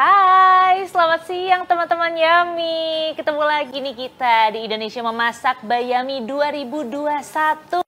Hai, selamat siang teman-teman Yami. Ketemu lagi nih kita di Indonesia Memasak by Yami 2021.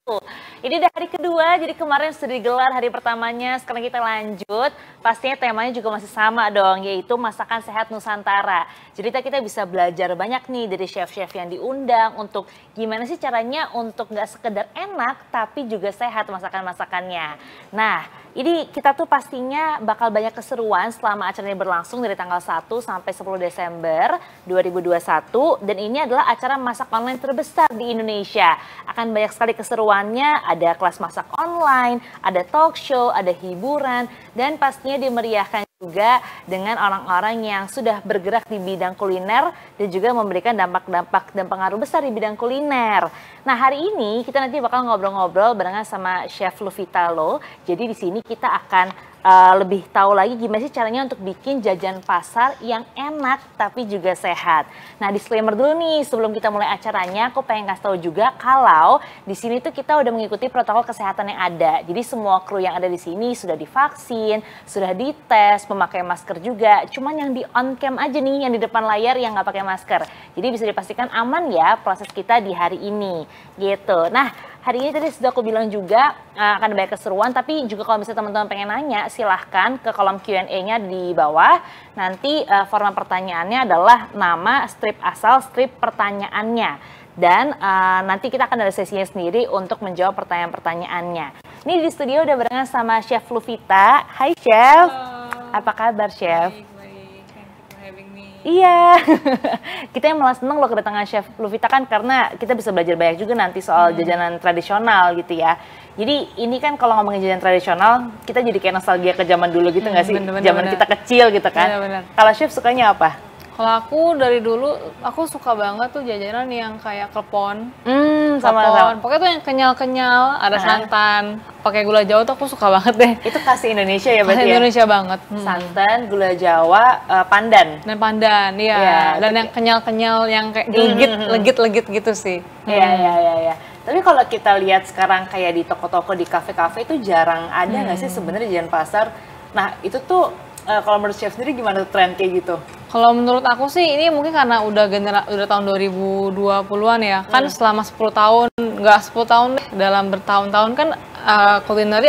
Ini udah hari kedua, jadi kemarin sudah digelar hari pertamanya. Sekarang kita lanjut. Pastinya temanya juga masih sama dong, yaitu masakan sehat Nusantara. Jadi kita bisa belajar banyak nih dari chef-chef yang diundang untuk gimana sih caranya untuk nggak sekedar enak, tapi juga sehat masakan-masakannya. Nah, ini kita tuh pastinya bakal banyak keseruan selama acara ini berlangsung dari tanggal 1 sampai 10 Desember 2021. Dan ini adalah acara masak online terbesar di Indonesia. Akan banyak sekali keseruannya, ada kelas masak online, ada talk show, ada hiburan, dan pastinya dimeriahkan juga dengan orang-orang yang sudah bergerak di bidang kuliner dan juga memberikan dampak-dampak dan pengaruh besar di bidang kuliner. Nah, hari ini kita nanti bakal ngobrol-ngobrol barengan sama Chef Luvita Lo. Jadi di sini kita akan lebih tahu lagi gimana sih caranya untuk bikin jajan pasar yang enak tapi juga sehat. Nah, disclaimer dulu nih sebelum kita mulai acaranya, aku pengen kasih tahu juga kalau di sini tuh kita udah mengikuti protokol kesehatan yang ada. Jadi semua kru yang ada di sini sudah divaksin, sudah dites, memakai masker juga. Cuman yang di on cam aja nih, yang di depan layar yang nggak pakai masker. Jadi bisa dipastikan aman ya proses kita di hari ini, gitu. Nah, hari ini tadi sudah aku bilang juga akan banyak keseruan, tapi juga kalau misalnya teman-teman pengen nanya, silahkan ke kolom Q&A-nya di bawah. Nanti format pertanyaannya adalah nama, strip asal, strip pertanyaannya. Dan nanti kita akan ada sesinya sendiri untuk menjawab pertanyaan-pertanyaannya. Ini di studio udah barengan sama Chef Luvita. Hai Chef. Halo. Apa kabar Chef? Baik. Thank you for having me. Iya, kita yang malah seneng loh kedatangan Chef Luvita kan karena kita bisa belajar banyak juga nanti soal jajanan tradisional gitu ya. Jadi ini kan kalau ngomongin jajanan tradisional, kita jadi kayak nostalgia ke zaman dulu gitu nggak sih? Zaman kita kecil gitu kan. Kalau Chef sukanya apa? Kalau aku dari dulu, aku suka banget tuh jajanan yang kayak klepon. Sama-sama. Pokoknya tuh yang kenyal-kenyal, ada santan, pakai gula Jawa tuh aku suka banget deh. Itu khas Indonesia ya berarti Khas ya? Indonesia banget. Santan, gula Jawa, pandan. Dan pandan, iya. Ya, dan yang kenyal-kenyal, yang kayak legit-legit gitu sih. Iya. Tapi kalau kita lihat sekarang kayak di toko-toko, di kafe-kafe itu jarang ada nggak sih sebenarnya jajan pasar. Nah itu tuh kalau menurut Chef sendiri gimana tuh tren kayak gitu? Kalau menurut aku sih ini mungkin karena udah tahun 2020-an ya. Kan selama 10 tahun, nggak 10 tahun deh, dalam bertahun-tahun kan kulineri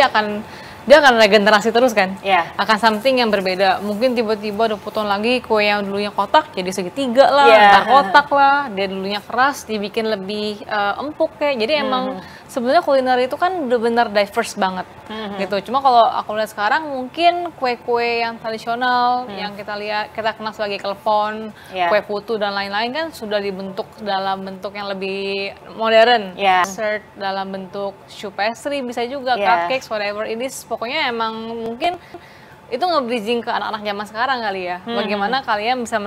dia akan regenerasi terus kan. Akan something yang berbeda. Mungkin tiba-tiba ada putuan lagi kue yang dulunya kotak jadi segitiga lah, ntar kotak lah. Dia dulunya keras dibikin lebih empuk kayak. Jadi emang sebenarnya kuliner itu kan benar-benar diverse banget gitu. Cuma kalau aku lihat sekarang mungkin kue-kue yang tradisional yang kita kenal sebagai klepon, kue putu dan lain-lain kan sudah dibentuk dalam bentuk yang lebih modern. Dessert dalam bentuk choux pastry bisa juga, cupcakes, whatever it is. Pokoknya emang mungkin itu nge-bridging ke anak-anak zaman sekarang kali ya. Bagaimana kalian bisa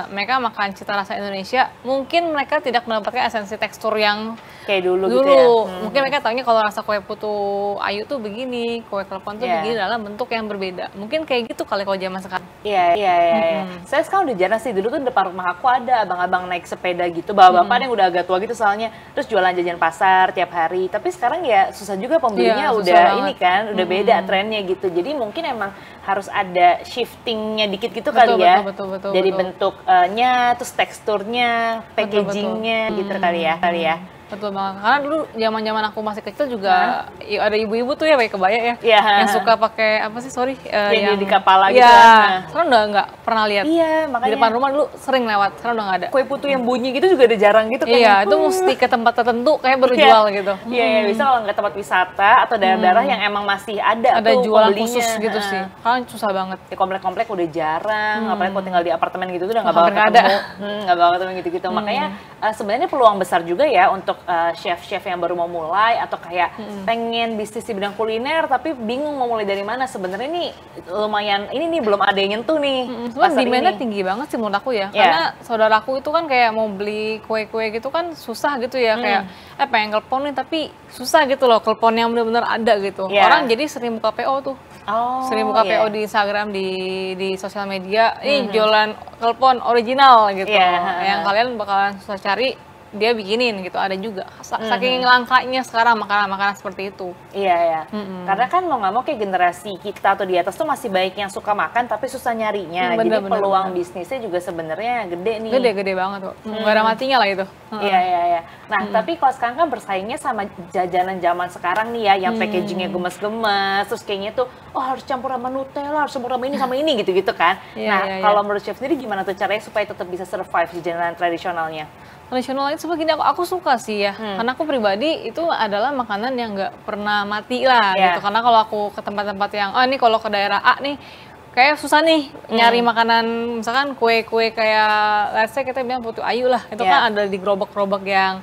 mereka makan cita rasa Indonesia, mungkin mereka tidak mendapatkan esensi tekstur yang kayak dulu gitu ya. Mungkin mereka taunya kalau rasa kue putu ayu tuh begini, kue klepon tuh begini dalam bentuk yang berbeda. Mungkin kayak gitu kali kalau zaman sekarang. Iya. Saya sekarang udah jarang sih, dulu tuh depan rumah aku ada abang-abang naik sepeda gitu, bapak-bapak yang udah agak tua gitu soalnya, terus jualan jajan pasar tiap hari. Tapi sekarang ya susah juga pembelinya, udah ini kan, udah beda trennya gitu. Jadi mungkin emang harus ada shiftingnya dikit gitu kali ya. Betul. Dari bentuknya, terus teksturnya, packagingnya gitu kali ya. Betul banget. Karena dulu zaman aku masih kecil juga ada ibu-ibu tuh ya pakai kebaya ya. Yang suka pakai apa sih? Yang di kepala gitu. Sekarang udah nggak pernah lihat. Iya, makanya. Di depan rumah dulu sering lewat. Sekarang udah nggak ada. Kue putu yang bunyi gitu juga udah jarang gitu kan. Iya, itu mesti ke tempat tertentu kayak baru jual gitu. Iya, bisa kalau nggak tempat wisata atau daerah-daerah yang emang masih ada tuh jualan pembelinya. khusus gitu sih. Kan susah banget. Di komplek-komplek udah jarang, apalagi kalau tinggal di apartemen gitu tuh udah nggak bakal ketemu. Nggak bakal ketemu gitu-gitu. Makanya sebenarnya peluang besar juga ya untuk chef-chef yang baru mau mulai atau kayak pengen bisnis di bidang kuliner tapi bingung mau mulai dari mana. Sebenarnya ini lumayan, ini nih belum ada yang nyentuh nih. Demand-nya tinggi banget sih menurut aku ya. Karena saudaraku itu kan kayak mau beli kue-kue gitu kan susah gitu ya. Kayak pengen klepon nih tapi susah gitu loh, klepon yang benar-benar ada gitu. Orang jadi sering buka PO tuh. Sering buka PO di Instagram, di sosial media, ini jualan klepon original gitu. Yang kalian bakalan susah cari dia bikinin gitu, ada juga. Saking langkanya sekarang makanan-makanan seperti itu. Iya ya. Karena kan mau nggak mau kayak generasi kita atau di atas tuh masih banyak yang suka makan tapi susah nyarinya. Jadi peluang bisnisnya juga sebenarnya gede nih. Gede banget tuh. Nggak ada matinya lah itu. Iya. Nah, tapi kalau sekarang kan bersaingnya sama jajanan zaman sekarang nih ya, yang packagingnya gemes-gemes, terus kayaknya tuh, oh harus campur sama Nutella, harus campur sama ini gitu-gitu kan. Kalau menurut chef sendiri gimana tuh caranya supaya tetap bisa survive jajanan tradisionalnya? Tradisional itu begini, aku suka sih ya, karena aku pribadi itu adalah makanan yang nggak pernah mati lah gitu. Karena kalau aku ke tempat-tempat yang, ini kalau ke daerah A nih, kayak susah nih nyari makanan, misalkan kue-kue kayak, let's say kita bilang Putu Ayu lah, itu kan ada di gerobak-gerobak yang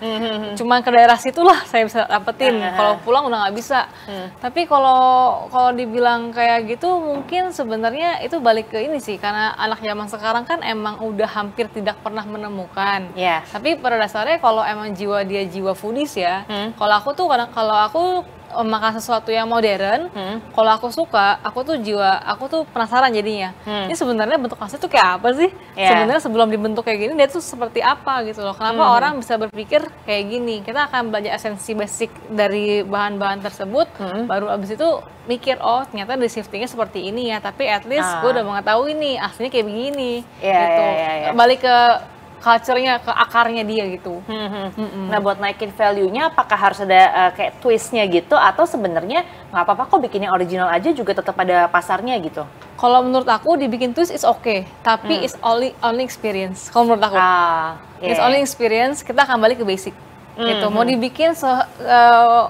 cuma ke daerah situ lah saya bisa dapetin, kalau pulang udah nggak bisa. Tapi kalau dibilang kayak gitu, mungkin sebenarnya itu balik ke ini sih, karena anak zaman sekarang kan emang udah hampir tidak pernah menemukan. Tapi pada dasarnya kalau emang dia jiwa foodies ya, kalau aku tuh makan sesuatu yang modern, kalau aku suka, aku tuh penasaran jadinya. Ini sebenarnya bentuk asli tuh kayak apa sih? Sebenarnya sebelum dibentuk kayak gini, dia tuh seperti apa gitu loh. Kenapa orang bisa berpikir kayak gini? Kita akan belajar esensi basic dari bahan-bahan tersebut, baru abis itu mikir, oh ternyata di shiftingnya seperti ini ya. Tapi at least gue udah mengetahui nih, aslinya kayak begini. Gitu. Balik ke culture-nya, ke akarnya dia gitu. Nah, buat naikin value-nya apakah harus ada kayak twist-nya gitu, atau sebenarnya nggak apa-apa kok bikinnya original aja juga tetap ada pasarnya gitu? Kalau menurut aku dibikin twist is okay, tapi it's only experience. Kalau menurut aku, it's only experience. Kita akan balik ke basic. Gitu. Mau dibikin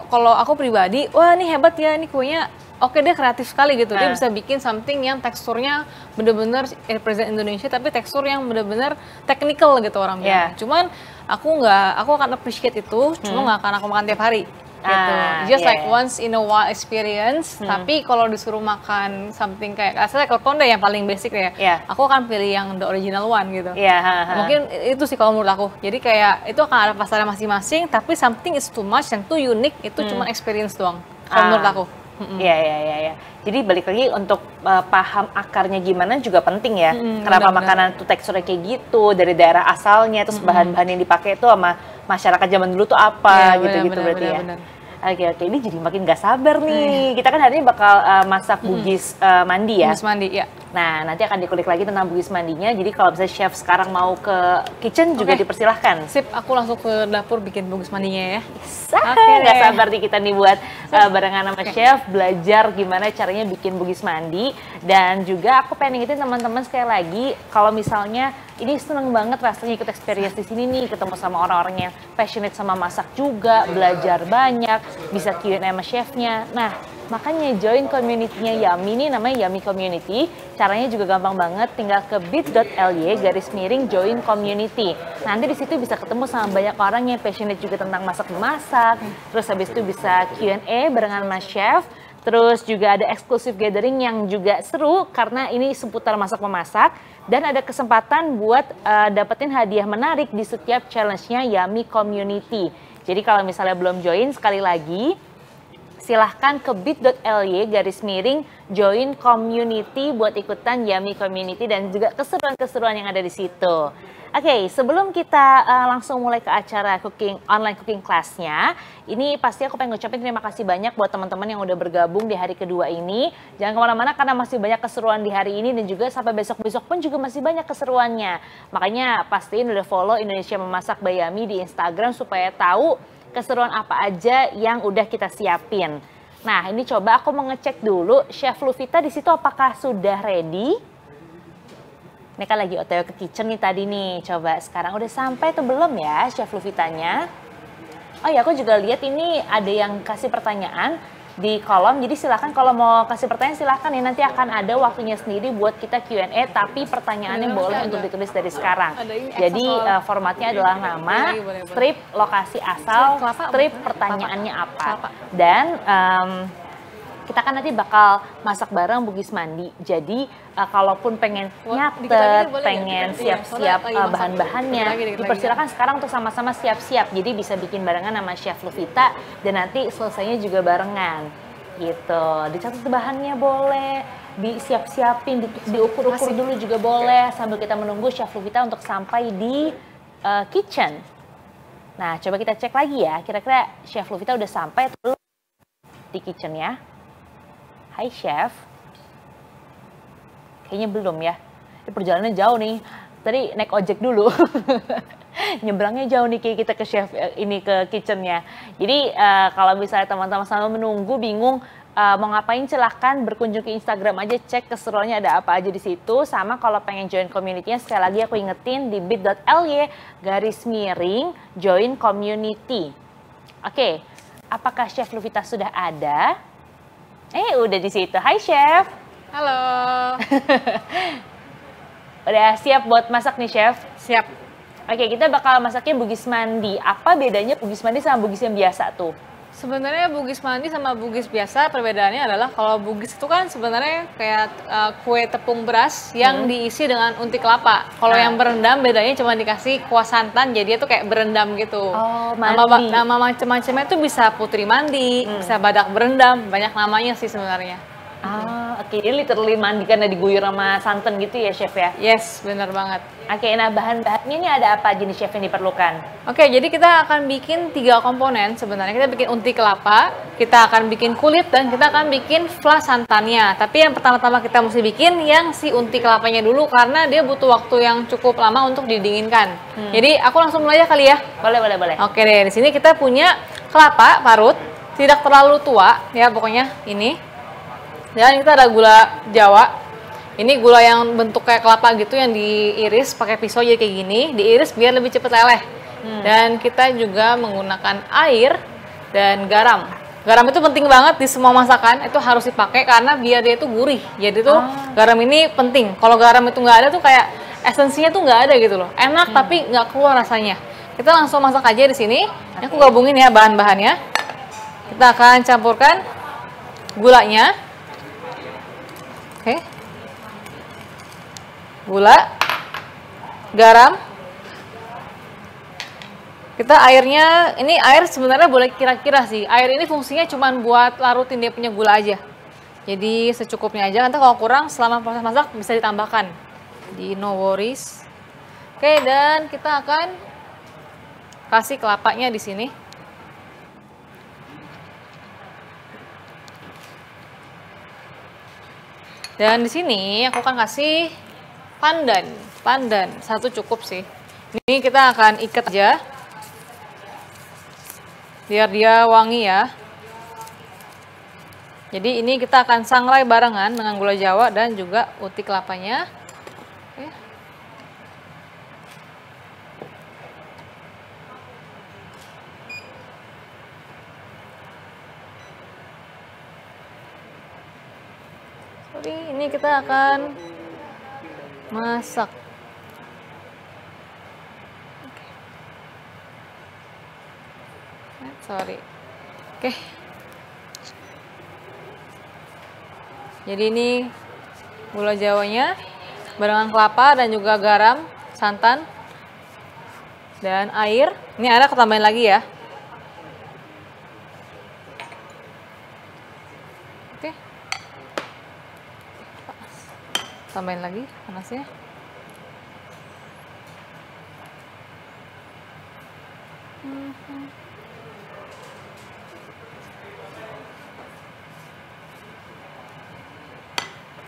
kalau aku pribadi, wah ini hebat ya, ini kuenya. Oke, dia kreatif sekali gitu. Dia bisa bikin something yang teksturnya bener-bener represent Indonesia, tapi tekstur yang bener-bener technical gitu orang bilang. Cuman aku akan appreciate itu, cuma nggak akan aku makan tiap hari. Gitu. Just like once in a while experience. Tapi kalau disuruh makan something kayak asalnya konde yang paling basic ya, aku akan pilih yang the original one gitu. Mungkin itu sih kalau menurut aku. Jadi kayak itu akan ada pasarnya masing-masing, tapi something is too much and too unique, itu cuma experience doang. Kalau menurut aku. Iya. Jadi balik lagi untuk paham akarnya gimana juga penting ya. Kenapa makanan itu teksturnya kayak gitu, dari daerah asalnya, terus bahan-bahan yang dipakai itu sama masyarakat zaman dulu tuh apa gitu-gitu berarti ya. Oke, ini jadi makin gak sabar nih. Kita kan hari ini bakal masak bugis mandi ya. Bugis mandi, ya. Nah, nanti akan dikulik lagi tentang bugis mandinya. Jadi kalau misalnya chef sekarang mau ke kitchen juga dipersilahkan. Sip, aku langsung ke dapur bikin bugis mandinya ya. Gak sabar nih kita nih buat barengan sama chef belajar gimana caranya bikin bugis mandi. Dan juga aku pengen ngingetin teman-teman sekali lagi, kalau misalnya ini seneng banget rasanya ikut experience di sini nih, ketemu sama orang-orang yang passionate sama masak juga, belajar banyak, bisa Q&A sama chefnya. Nah, makanya join community-nya Yummy, ini namanya Yummy Community. Caranya juga gampang banget, tinggal ke bit.ly/join community. Nanti di situ bisa ketemu sama banyak orang yang passionate juga tentang masak-memasak. Terus habis itu bisa Q&A barengan sama chef. Terus juga ada exclusive gathering yang juga seru karena ini seputar masak-memasak. Dan ada kesempatan buat dapetin hadiah menarik di setiap challenge-nya Yummy Community. Jadi kalau misalnya belum join, sekali lagi silahkan ke bit.ly/join community buat ikutan Yummy Community dan juga keseruan-keseruan yang ada di situ. Oke, sebelum kita langsung mulai ke acara online cooking class-nya, ini pasti aku pengen ngucapin terima kasih banyak buat teman-teman yang udah bergabung di hari kedua ini. Jangan kemana-mana karena masih banyak keseruan di hari ini dan juga sampai besok-besok pun juga masih banyak keseruannya. Makanya pastiin udah follow Indonesia Memasak by Yummy di Instagram supaya tahu keseruan apa aja yang udah kita siapin. Nah, ini coba aku mau ngecek dulu Chef Luvita di situ apakah sudah ready. Ini kan lagi OTW ke kitchen nih tadi nih. Coba sekarang udah sampai atau belum ya Chef Luvitanya? Oh ya, aku juga lihat ini ada yang kasih pertanyaan di kolom. Jadi silakan kalau mau kasih pertanyaan silakan ya, nanti akan ada waktunya sendiri buat kita Q&A, tapi pertanyaannya boleh untuk ditulis dari sekarang. Jadi formatnya adalah nama, strip lokasi asal, strip pertanyaannya apa. Dan kita kan nanti bakal masak bareng bugis mandi. Jadi kalaupun pengen nyatet, pengen siap-siap bahan-bahannya, dipersilakan sekarang untuk sama-sama siap-siap. Jadi bisa bikin barengan sama Chef Luvita dan nanti selesainya juga barengan. Gitu. Dicatat bahannya boleh, disiap-siapin, diukur-ukur dulu juga boleh sambil kita menunggu Chef Luvita untuk sampai di kitchen. Nah, coba kita cek lagi ya, kira-kira Chef Luvita udah sampai atau belum di kitchen-nya. Hai Chef. Kayaknya belum ya. Ini perjalanannya jauh nih. Tadi naik ojek dulu. Nyebrangnya jauh nih kayak kita ke chef ini ke kitchen-nya. Jadi kalau misalnya teman-teman sama menunggu bingung mau ngapain, silahkan berkunjung ke Instagram aja, cek keseruannya ada apa aja di situ. Sama kalau pengen join community-nya, sekali lagi aku ingetin di bit.ly/join community. Oke, apakah Chef Luvita sudah ada? Udah di situ. Hai Chef. Halo. Udah siap buat masak nih Chef? Siap. Oke, kita bakal masaknya bugis mandi. Apa bedanya bugis mandi sama bugis yang biasa tuh? Sebenarnya bugis mandi sama bugis biasa perbedaannya adalah kalau bugis itu kan sebenarnya kayak kue tepung beras yang diisi dengan unti kelapa. Kalau yang berendam bedanya cuma dikasih kuah santan, jadi itu kayak berendam gitu. Oh, mandi. Nama macam-macamnya itu bisa putri mandi, bisa badak berendam, banyak namanya sih sebenarnya. Oke, ini literally mandi karena diguyur sama santan gitu ya Chef ya? Yes, benar banget. Oke, nah bahan-bahannya ini ada apa aja nih Chef yang diperlukan? Oke, jadi kita akan bikin 3 komponen sebenarnya. Kita bikin unti kelapa, kita akan bikin kulit, dan kita akan bikin flas santannya. Tapi yang pertama-tama kita mesti bikin yang si unti kelapanya dulu karena dia butuh waktu yang cukup lama untuk didinginkan. Jadi aku langsung mulai aja kali ya. Boleh. Oke deh, di sini kita punya kelapa parut, tidak terlalu tua ya pokoknya ini. Dan kita ada gula Jawa. Ini gula yang bentuk kayak kelapa gitu yang diiris pakai pisau jadi kayak gini, diiris biar lebih cepat leleh. Dan kita juga menggunakan air dan garam. Garam itu penting banget di semua masakan, itu harus dipakai karena biar dia itu gurih. Jadi tuh garam ini penting. Kalau garam itu nggak ada tuh kayak esensinya tuh nggak ada gitu loh. Enak tapi nggak keluar rasanya. Kita langsung masak aja di sini. Ini aku gabungin ya bahan-bahannya. Kita akan campurkan gulanya. Oke. Gula, garam. Kita airnya, ini air sebenarnya boleh kira-kira sih. Air ini fungsinya cuma buat larutin dia punya gula aja. Jadi secukupnya aja. Nanti kalau kurang selama proses masak bisa ditambahkan. Di no worries. Oke, dan kita akan kasih kelapanya di sini. Dan di sini aku akan kasih pandan satu cukup sih. Ini kita akan ikat aja biar dia wangi ya. Jadi ini kita akan sangrai barengan dengan gula Jawa dan juga uti kelapanya. Oke. Ini kita akan masak. Sorry. Oke. Jadi ini gula Jawanya barengan kelapa dan juga garam, santan, dan air. Ini ada aku tambahin lagi ya. Oke. Tambahin lagi panasnya.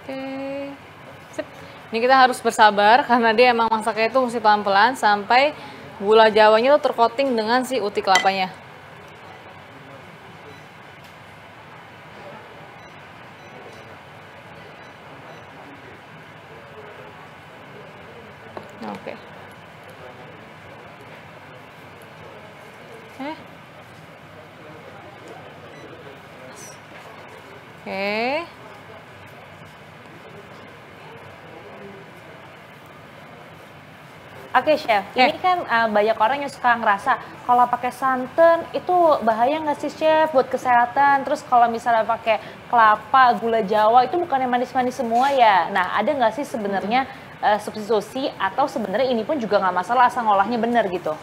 Oke. Sip. Ini kita harus bersabar karena dia emang masaknya itu mesti pelan-pelan sampai gula Jawanya tuh tercoating dengan si uti kelapanya. Oke. Oke. Oke Chef, ini kan banyak orang yang suka ngerasa kalau pakai santan itu bahaya nggak sih Chef buat kesehatan? Terus kalau misalnya pakai kelapa, gula Jawa itu bukan yang manis-manis semua ya? Nah ada nggak sih sebenarnya substitusi atau sebenarnya ini pun juga nggak masalah asal ngolahnya bener gitu?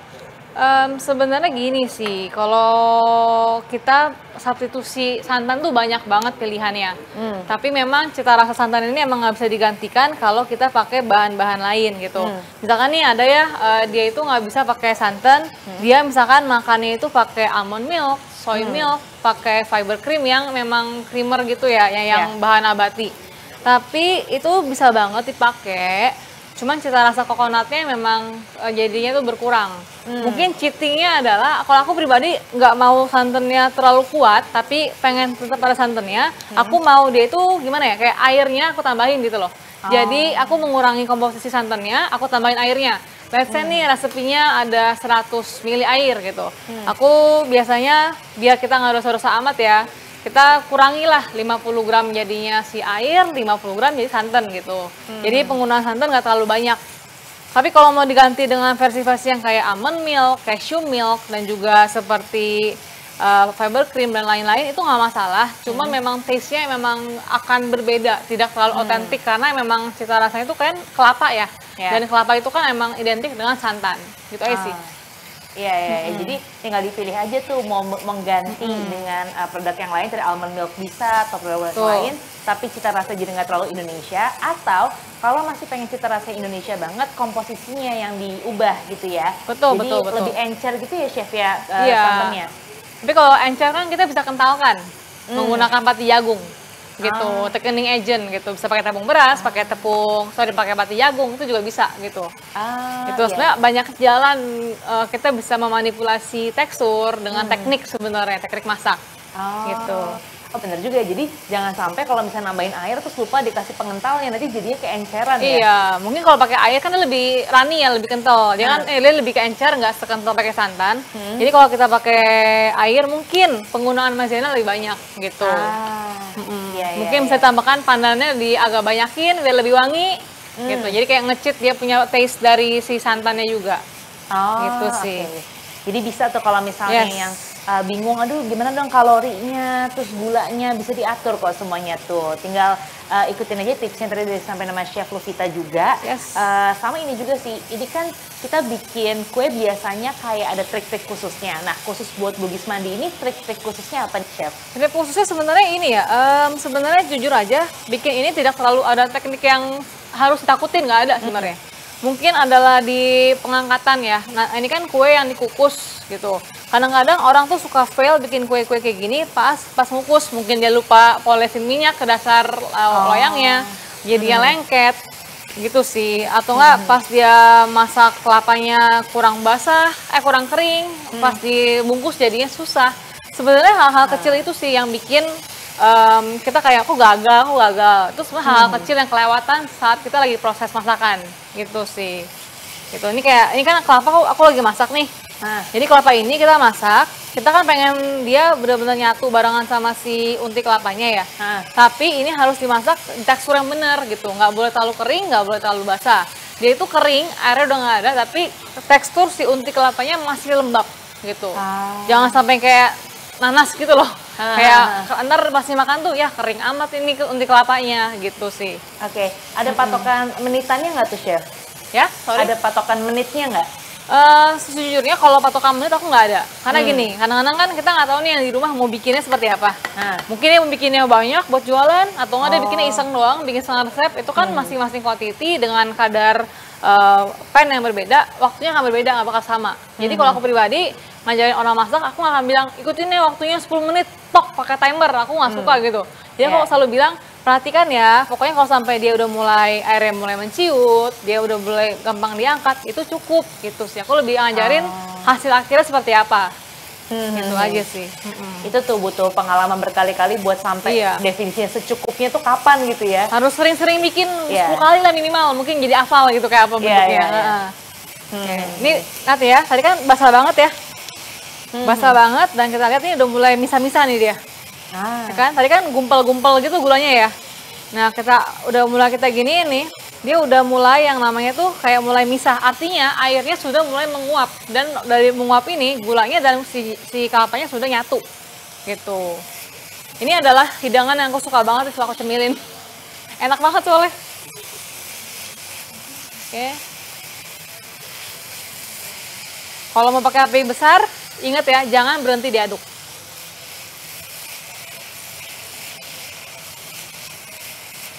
Sebenarnya gini sih, kalau kita substitusi santan tuh banyak banget pilihannya. Tapi memang cita rasa santan ini emang nggak bisa digantikan kalau kita pakai bahan-bahan lain gitu. Misalkan nih ada ya, dia itu nggak bisa pakai santan, dia misalkan makannya itu pakai almond milk, soy milk, pakai fiber cream yang memang creamer gitu ya, yang bahan nabati. Tapi itu bisa banget dipakai. Cuman cita rasa coconutnya memang jadinya tuh berkurang. Mungkin cheatingnya adalah, kalau aku pribadi nggak mau santannya terlalu kuat, tapi pengen tetap ada santannya, aku mau dia itu gimana ya, kayak airnya aku tambahin gitu loh. Jadi aku mengurangi komposisi santannya, aku tambahin airnya. Let's say nih resepnya ada 100 ml air gitu. Aku biasanya, biar kita nggak dosa-dosa amat ya, kita kurangilah 50 gram jadinya si air, 50 gram jadi santan gitu. Jadi penggunaan santan nggak terlalu banyak. Tapi kalau mau diganti dengan versi-versi yang kayak almond milk, cashew milk, dan juga seperti fiber cream dan lain-lain, itu nggak masalah. Cuma memang taste-nya memang akan berbeda, tidak terlalu otentik karena memang cita rasanya itu kan kelapa ya. Dan kelapa itu kan emang identik dengan santan, gitu aja sih. Iya, jadi tinggal dipilih aja tuh mau mengganti dengan produk yang lain, dari almond milk bisa atau produk lain, tapi cita rasa jadi nggak terlalu Indonesia. Atau kalau masih pengen cita rasa Indonesia banget, komposisinya yang diubah gitu ya. Betul. Lebih encer gitu ya chef ya santannya. Tapi kalau encer kan kita bisa kentalkan menggunakan pati jagung gitu, thickening agent gitu, bisa pakai tepung beras, pakai pati jagung, itu juga bisa gitu. Itu sebenarnya banyak jalan kita bisa memanipulasi tekstur dengan teknik sebenarnya, teknik masak gitu. Oh bener juga, jadi jangan sampai kalau misalnya nambahin air terus lupa dikasih pengentalnya, nanti jadinya keenceran ya. Iya, mungkin kalau pakai air kan lebih runny ya, lebih kental. Dia kan dia lebih keencer, nggak sekental pakai santan. Jadi kalau kita pakai air mungkin penggunaan maizena lebih banyak gitu. Mungkin bisa tambahkan pandannya agak banyakin biar lebih wangi gitu. Jadi kayak nge-cheat, dia punya taste dari si santannya juga. Gitu sih. Jadi bisa tuh kalau misalnya yang bingung, aduh gimana dong kalorinya, terus gulanya, bisa diatur kok semuanya tuh. Tinggal ikutin aja tipsnya tadi dari sampai nama Chef Luvita juga. Sama ini juga sih, ini kan kita bikin kue biasanya kayak ada trik-trik khususnya. Nah khusus buat Bugis Mandi ini trik-trik khususnya apa nih Chef? Trik khususnya sebenarnya ini ya, sebenarnya jujur aja bikin ini tidak terlalu ada teknik yang harus ditakutin, nggak ada sebenarnya. Mungkin adalah di pengangkatan ya. Nah ini kan kue yang dikukus gitu. Kadang-kadang orang tuh suka fail bikin kue-kue kayak gini pas ngukus. Mungkin dia lupa polesin minyak ke dasar loyangnya, jadinya lengket gitu sih. Atau enggak pas dia masak kelapanya kurang basah, kurang kering, pas dibungkus jadinya susah. Sebenarnya hal-hal kecil itu sih yang bikin kita kayak aku gagal. Itu semua hal kecil yang kelewatan saat kita lagi proses masakan gitu sih. Gitu. Ini kan kelapa aku lagi masak nih. Jadi kelapa ini kita masak, kita kan pengen dia benar-benar nyatu barengan sama si unti kelapanya ya. Tapi ini harus dimasak tekstur yang benar gitu, nggak boleh terlalu kering, nggak boleh terlalu basah. Dia itu kering, airnya udah nggak ada, tapi tekstur si unti kelapanya masih lembab gitu. Jangan sampai kayak nanas gitu loh. Kayak ntar pasti makan tuh ya kering amat ini unti kelapanya gitu sih. Oke, ada patokan menitannya nggak tuh Chef? Ya, Ada patokan menitnya nggak? Sejujurnya kalau patokan menit aku nggak ada. Karena gini, kadang-kadang kan kita nggak tahu nih yang di rumah mau bikinnya seperti apa. Mungkin dia mau bikinnya banyak buat jualan, atau nggak dia bikinnya iseng doang, bikin setengah resep. Itu kan masing-masing quantity dengan kadar pan yang berbeda, waktunya akan berbeda, nggak bakal sama. Jadi kalau aku pribadi ngajarin orang masak, aku nggak akan bilang ikutin nih waktunya 10 menit, tok pakai timer. Aku nggak suka gitu. Jadi aku selalu bilang, perhatikan ya, pokoknya kalau sampai dia udah mulai airnya mulai menciut, dia udah mulai gampang diangkat, itu cukup gitu sih. Aku lebih ngajarin hasil akhirnya seperti apa. Gitu aja sih. Itu tuh butuh pengalaman berkali-kali buat sampai definisinya secukupnya tuh kapan gitu ya. Harus sering-sering bikin 10 kali lah minimal, mungkin jadi hafal gitu kayak apa bentuknya. Ini lihat ya, tadi kan basah banget ya. Basah banget, dan kita lihat ini udah mulai misah-misah nih dia. Kan tadi kan gumpal-gumpal gitu gulanya ya. Nah udah mulai kita gini nih, dia udah mulai yang namanya tuh kayak mulai misah. Artinya airnya sudah mulai menguap, dan dari menguap ini gulanya dan si kelapanya sudah nyatu gitu. Ini adalah hidangan yang aku suka banget setelah aku cemilin. Enak banget soalnya. Kalau mau pakai api besar, ingat ya, jangan berhenti diaduk.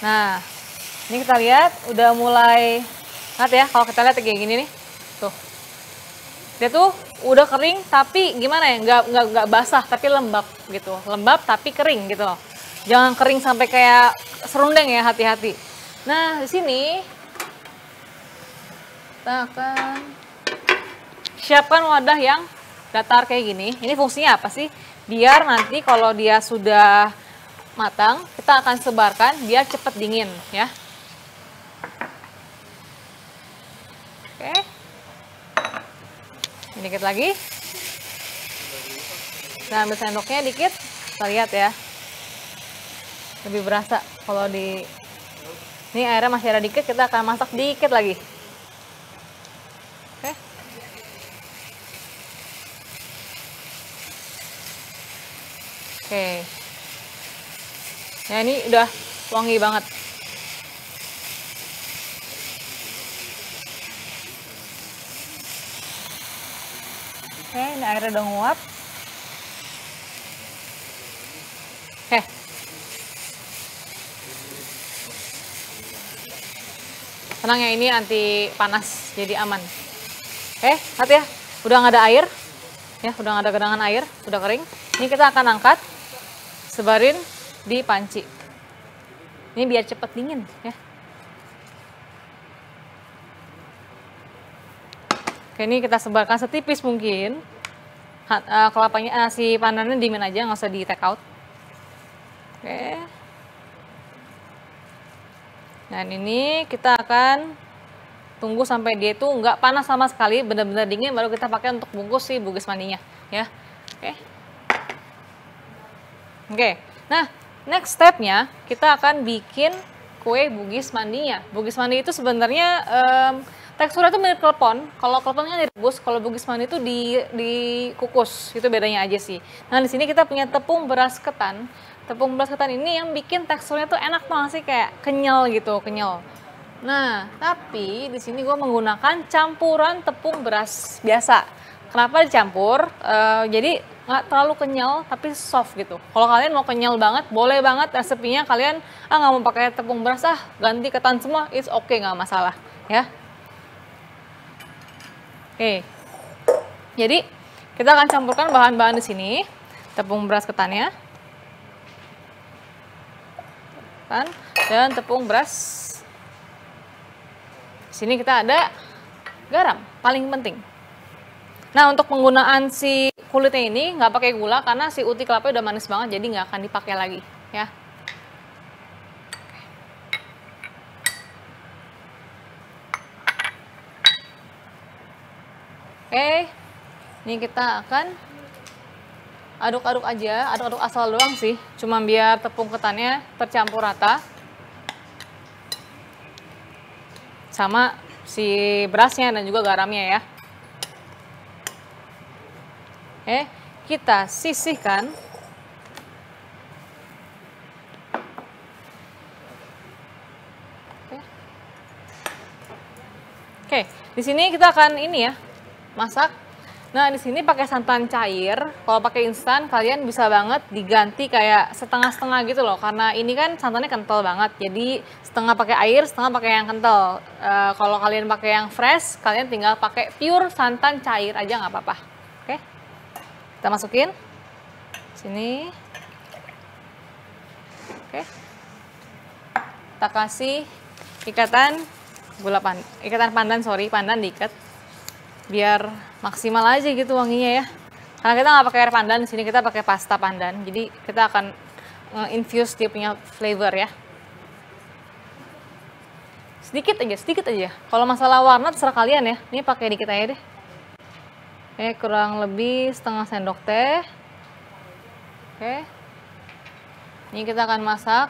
Nah, ini kita lihat udah mulai, lihat ya, kalau kita lihat kayak gini nih, tuh. Dia tuh udah kering, tapi gimana ya, nggak basah, tapi lembab gitu. Lembab tapi kering gitu loh. Jangan kering sampai kayak serundeng ya, hati-hati. Nah, di sini kita akan siapkan wadah yang datar kayak gini. Ini fungsinya apa sih? Biar nanti kalau dia sudah matang, kita akan sebarkan biar cepat dingin ya. Oke. Ini dikit lagi. Nah, ambil sendoknya dikit. Kita lihat ya. Lebih berasa kalau di ini airnya masih ada dikit, kita akan masak dikit lagi. Oke. Oke. Ya, ini udah wangi banget. Oke, ini airnya udah nguap. Oke. Tenang ya, ini anti panas, jadi aman. Oke, lihat ya, udah nggak ada air. Ya, udah nggak ada genangan air, udah kering. Ini kita akan angkat, sebarin di panci. Ini biar cepat dingin ya. Oke, ini kita sebarkan setipis mungkin. Kelapanya, si pandannya dingin aja, nggak usah di take out. Oke. Dan ini kita akan tunggu sampai dia itu nggak panas sama sekali, benar-benar dingin, baru kita pakai untuk bungkus si bugis mandinya ya. Oke. Oke. Nah, next stepnya kita akan bikin kue bugis mandinya. Bugis mandi itu sebenarnya teksturnya itu mirip klepon. Kalau klepon kan direbus, kalau bugis mandi itu dikukus. Itu bedanya aja sih. Nah, di sini kita punya tepung beras ketan. Tepung beras ketan ini yang bikin teksturnya tuh enak banget sih, kayak kenyal gitu, kenyal. Nah, tapi di sini gue menggunakan campuran tepung beras biasa. Kenapa dicampur? Jadi nggak terlalu kenyal, tapi soft gitu. Kalau kalian mau kenyal banget, boleh banget resepnya kalian nggak mau pakai tepung beras, ganti ketan semua, it's okay, nggak masalah ya. Oke, jadi kita akan campurkan bahan-bahan di sini, tepung beras ketannya, dan tepung beras. Di sini kita ada garam, paling penting. Nah, untuk penggunaan si kulitnya ini nggak pakai gula karena si uti kelapa udah manis banget, jadi nggak akan dipakai lagi ya. Oke, ini kita akan aduk-aduk aja, aduk-aduk asal doang sih, cuma biar tepung ketannya tercampur rata sama si berasnya dan juga garamnya ya. Oke, kita sisihkan. Oke, di sini kita akan ini ya, masak. Nah, di sini pakai santan cair. Kalau pakai instan, kalian bisa banget diganti kayak setengah-setengah gitu loh. Karena ini kan santannya kental banget. Jadi setengah pakai air, setengah pakai yang kental. Kalau kalian pakai yang fresh, kalian tinggal pakai pure santan cair aja nggak apa-apa. Oke, kita masukin sini. Oke, kita kasih ikatan pandan diikat biar maksimal aja gitu wanginya ya. Karena kita nggak pakai air pandan, di sini kita pakai pasta pandan. Jadi kita akan infuse dia punya flavor ya. Sedikit aja. Kalau masalah warna terserah kalian ya. Ini pakai dikit aja deh. Oke, kurang lebih setengah sendok teh. Oke. Ini kita akan masak.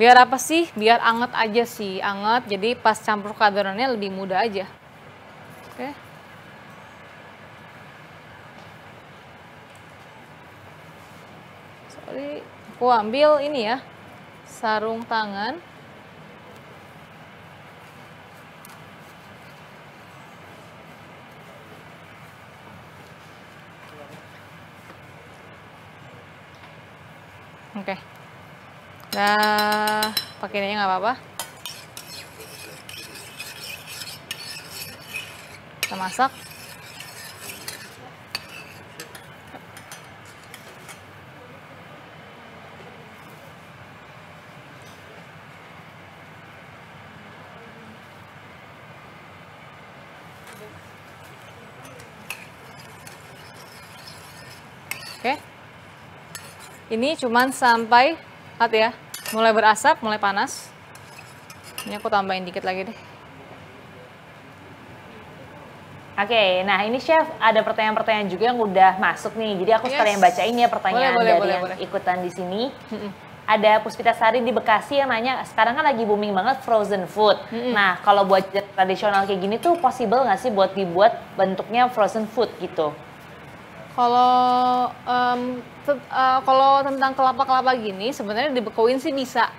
Biar apa sih? Biar anget aja sih, anget. Jadi pas campur ke adonannya lebih mudah aja. Oke. Sorry, aku ambil ini ya, sarung tangan. Oke. Nah, pakai ini nggak apa-apa. Kita masak. Oke. Ini cuman sampai ya, mulai berasap, mulai panas. Ini aku tambahin dikit lagi deh. Oke, nah ini Chef ada pertanyaan-pertanyaan juga yang udah masuk nih. Jadi aku sekalian bacain ya pertanyaan boleh. Ikutan di sini. Ada Puspita Sari di Bekasi yang nanya, sekarang kan lagi booming banget frozen food. Nah, kalau buat tradisional kayak gini tuh possible nggak sih buat dibuat bentuknya frozen food gitu? Kalau tentang kelapa-kelapa gini sebenarnya dibekuin sih bisa.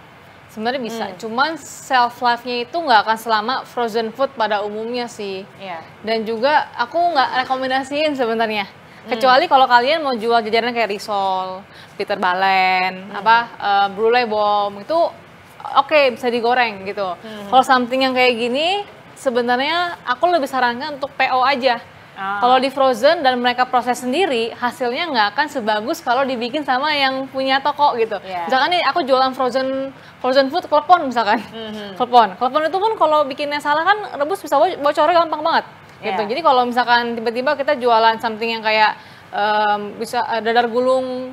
Sebenarnya bisa. Cuman shelf life-nya itu nggak akan selama frozen food pada umumnya sih. Iya. Dan juga aku nggak rekomendasiin sebenarnya. Kecuali kalau kalian mau jual jajanan kayak risol, Peter Balen, brulee bomb itu oke, bisa digoreng gitu. Kalau something yang kayak gini sebenarnya aku lebih sarankan untuk PO aja. Kalau di frozen dan mereka proses sendiri, hasilnya nggak akan sebagus kalau dibikin sama yang punya toko gitu. Misalkan nih aku jualan frozen food klepon misalkan. Klepon itu pun kalau bikinnya salah kan rebus bisa bocornya gampang banget. Gitu. Jadi kalau misalkan tiba-tiba kita jualan something yang kayak bisa dadar gulung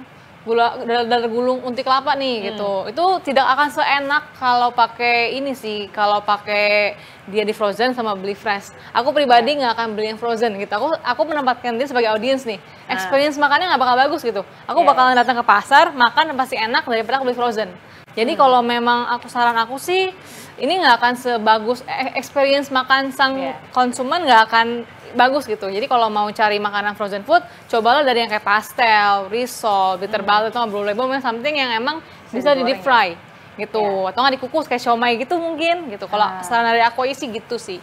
unti kelapa nih gitu. Itu tidak akan seenak kalau pakai ini sih, kalau pakai dia di frozen sama beli fresh. Aku pribadi nggak akan beli yang frozen gitu. Aku menempatkan dia sebagai audiens nih. Experience makannya nggak bakal bagus gitu. Aku bakalan datang ke pasar, makan pasti enak daripada aku beli frozen. Jadi kalau memang saran aku sih ini nggak akan sebagus experience makan sang konsumen nggak akan bagus gitu. Jadi kalau mau cari makanan frozen food, cobalah dari yang kayak pastel, risol, bitter ball atau brulee bomb, something yang emang bisa di deep fry gitu. Atau nggak dikukus kayak siomay gitu mungkin gitu. Kalau saran dari aku sih gitu sih.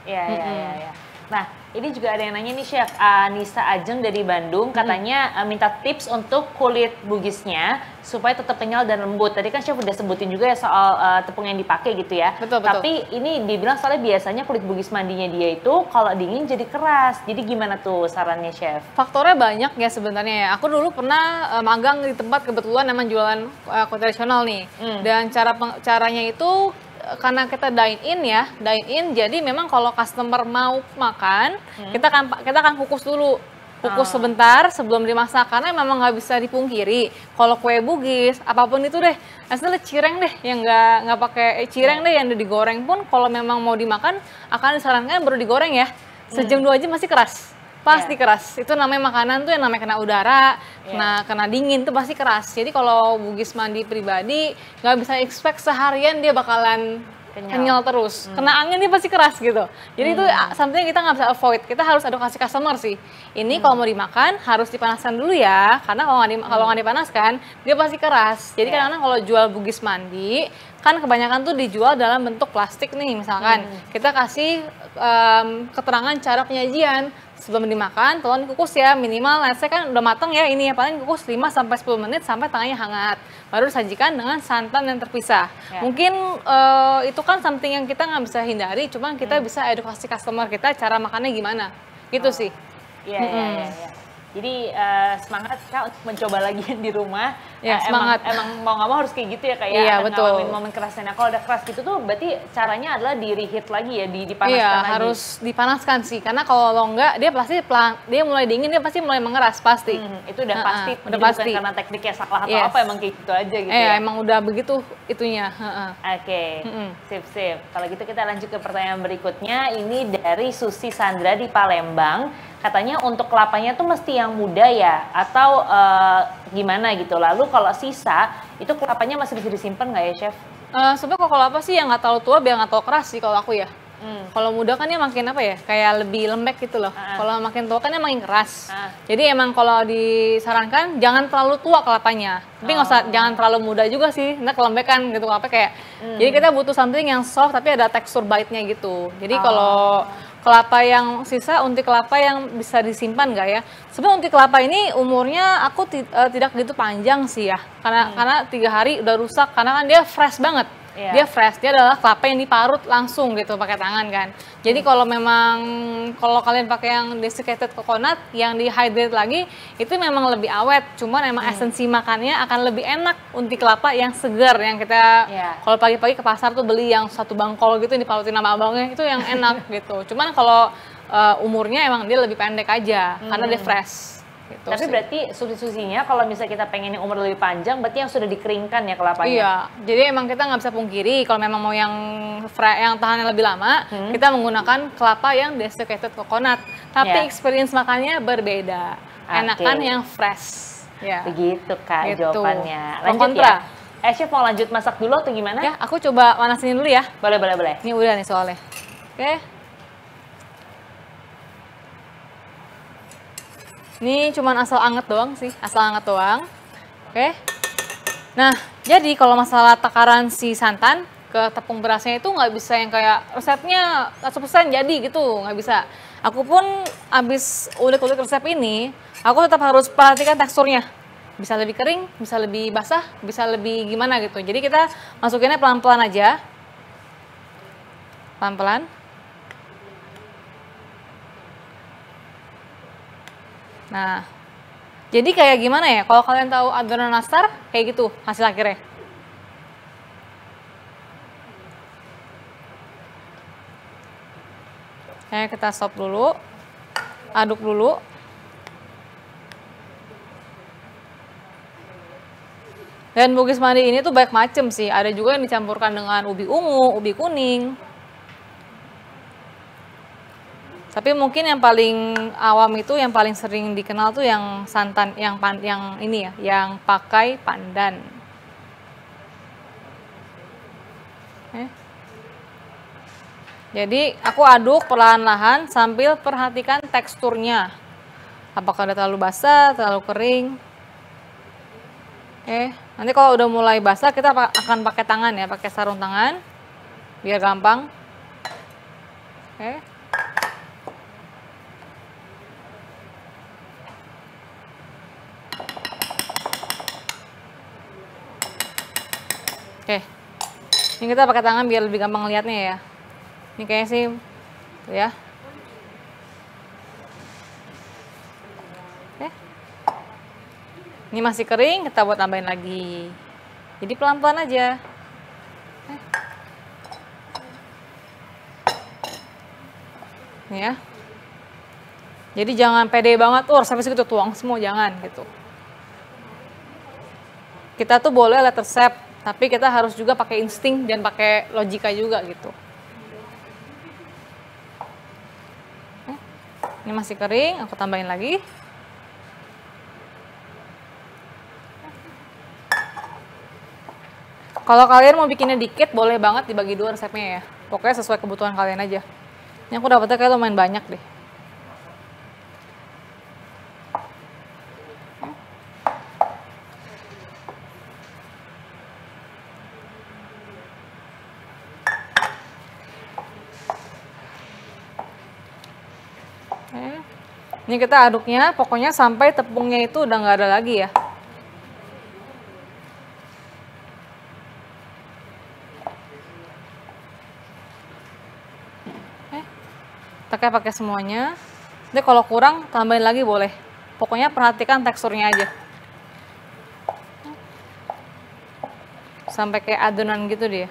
Iya. Nah, ini juga ada yang nanya nih Chef, Nisa Ajeng dari Bandung katanya minta tips untuk kulit bugisnya supaya tetap kenyal dan lembut. Tadi kan Chef udah sebutin juga ya soal tepung yang dipakai gitu ya. Betul. Tapi ini dibilang soalnya biasanya kulit bugis mandinya dia itu kalau dingin jadi keras. Jadi gimana tuh sarannya Chef? Faktornya banyak ya sebenarnya ya. Aku dulu pernah magang di tempat kebetulan emang jualan tradisional nih. Dan caranya itu karena kita dine in jadi memang kalau customer mau makan kita akan kukus dulu sebentar sebelum dimasak karena memang nggak bisa dipungkiri kalau kue bugis apapun itu deh aslinya cireng deh yang nggak pakai cireng deh yang digoreng pun kalau memang mau dimakan akan disarankan baru digoreng ya sejam 2 jam masih keras. Pasti keras. Itu namanya makanan tuh yang namanya kena udara, kena dingin tuh pasti keras. Jadi kalau bugis mandi pribadi nggak bisa expect seharian dia bakalan kenyal terus. Kena angin dia pasti keras gitu. Jadi itu something kita nggak bisa avoid. Kita harus edukasi customer sih. Ini kalau mau dimakan harus dipanaskan dulu ya. Karena kalau nggak dipanaskan dia pasti keras. Jadi kadang-kadang kalau jual bugis mandi kan kebanyakan tuh dijual dalam bentuk plastik nih misalkan. Kita kasih keterangan cara penyajian. Sebelum dimakan, tolong dikukus ya, minimal let's say kan udah matang ya ini ya, paling kukus 5-10 menit sampai tengahnya hangat. Baru disajikan dengan santan yang terpisah. Mungkin itu kan something yang kita nggak bisa hindari, cuman kita bisa edukasi customer kita cara makannya gimana, gitu sih. Iya. Jadi semangat Kak untuk mencoba lagi di rumah. Ya, semangat. Emang mau nggak mau harus kayak gitu ya Kak ya. Iya, betul. Ngalamin momen kerasnya. Nah, kalau udah keras gitu tuh berarti caranya adalah di reheat lagi ya, dipanaskan lagi. Iya, harus dipanaskan sih. Karena kalau enggak dia pasti dia mulai dingin, dia pasti mulai mengeras pasti. Itu udah pasti. Udah Jadi pasti. Bukan karena tekniknya salah atau apa, emang kayak gitu aja gitu ya. ya. Emang udah begitu itunya. Oke, sip. Kalau gitu kita lanjut ke pertanyaan berikutnya. Ini dari Susi Sandra di Palembang. Katanya untuk kelapanya tuh mesti yang muda ya? Atau gimana gitu? Lalu kalau sisa, itu kelapanya masih bisa disimpan nggak ya Chef? Sebenarnya kalau kelapa sih yang nggak terlalu tua biar nggak terlalu keras sih kalau aku ya. Kalau muda kan dia makin apa ya, kayak lebih lembek gitu loh. Kalau makin tua kan dia makin keras. Jadi emang kalau disarankan jangan terlalu tua kelapanya. Tapi nggak usah, jangan terlalu muda juga sih, nanti kelembekan gitu apa kayak. Jadi kita butuh something yang soft tapi ada tekstur bite-nya gitu. Jadi kalau kelapa yang sisa, unti kelapa yang bisa disimpan nggak ya? Sebenarnya unti kelapa ini umurnya aku tidak gitu panjang sih ya, karena 3 hari udah rusak, karena kan dia fresh banget. Dia fresh, dia adalah kelapa yang diparut langsung gitu pakai tangan kan. Jadi kalau memang kalau kalian pakai yang desiccated coconut yang dehydrate lagi, itu memang lebih awet. Cuman emang esensi makannya akan lebih enak unti kelapa yang segar, yang kita kalau pagi-pagi ke pasar tuh beli yang 1 bangkol gitu yang diparutin sama abangnya, itu yang enak gitu. Cuman kalau umurnya emang dia lebih pendek aja karena dia fresh. Gitu. Tapi berarti substitusinya kalau misalnya kita pengen yang umur lebih panjang, berarti yang sudah dikeringkan ya kelapanya? Iya, jadi emang kita nggak bisa pungkiri kalau memang mau yang tahannya lebih lama, kita menggunakan kelapa yang desiccated coconut. Tapi experience makannya berbeda, enakan yang fresh. Ya. Begitu Kak gitu. Jawabannya. Lanjut ya? Chef mau lanjut masak dulu atau gimana? Ya, aku coba panasin dulu ya. Boleh, boleh, boleh. Ini udah nih soalnya. Oke. Ini cuman asal anget doang sih, asal anget doang. Oke. Nah, jadi kalau masalah takaran si santan ke tepung berasnya itu nggak bisa yang kayak resepnya 100% jadi gitu, nggak bisa. Aku pun abis ulik-ulik resep ini, aku tetap harus perhatikan teksturnya. Bisa lebih kering, bisa lebih basah, bisa lebih gimana gitu. Jadi kita masukinnya pelan-pelan aja. Pelan-pelan. Nah, jadi kayak gimana ya? Kalau kalian tahu adonan nastar, kayak gitu hasil akhirnya. Kayak kita stop dulu, aduk dulu. Dan bugis mandi ini tuh banyak macem sih. Ada juga yang dicampurkan dengan ubi ungu, ubi kuning. Tapi mungkin yang paling awam itu, yang paling sering dikenal tuh yang santan, yang ini ya, yang pakai pandan. Jadi aku aduk perlahan-lahan sambil perhatikan teksturnya. Apakah udah terlalu basah, terlalu kering. Nanti kalau udah mulai basah kita akan pakai tangan ya, pakai sarung tangan biar gampang. Oke, ini kita pakai tangan biar lebih gampang lihatnya ya. Ini kayaknya sih, tuh ya. Oke, ini masih kering, kita buat tambahin lagi. Jadi pelan-pelan aja. Ini ya. Jadi jangan pede banget, sampai segitu tuang semua, jangan gitu. Kita tuh boleh lihat resep, tapi kita harus juga pakai insting dan pakai logika juga gitu. Ini masih kering, aku tambahin lagi. Kalau kalian mau bikinnya dikit, boleh banget dibagi 2 resepnya ya. Pokoknya sesuai kebutuhan kalian aja. Ini aku dapetnya kayak lumayan banyak deh. Ini kita aduknya pokoknya sampai tepungnya itu udah nggak ada lagi ya. Kita pakai semuanya. Nanti kalau kurang tambahin lagi boleh. Pokoknya perhatikan teksturnya aja. Sampai kayak adonan gitu dia.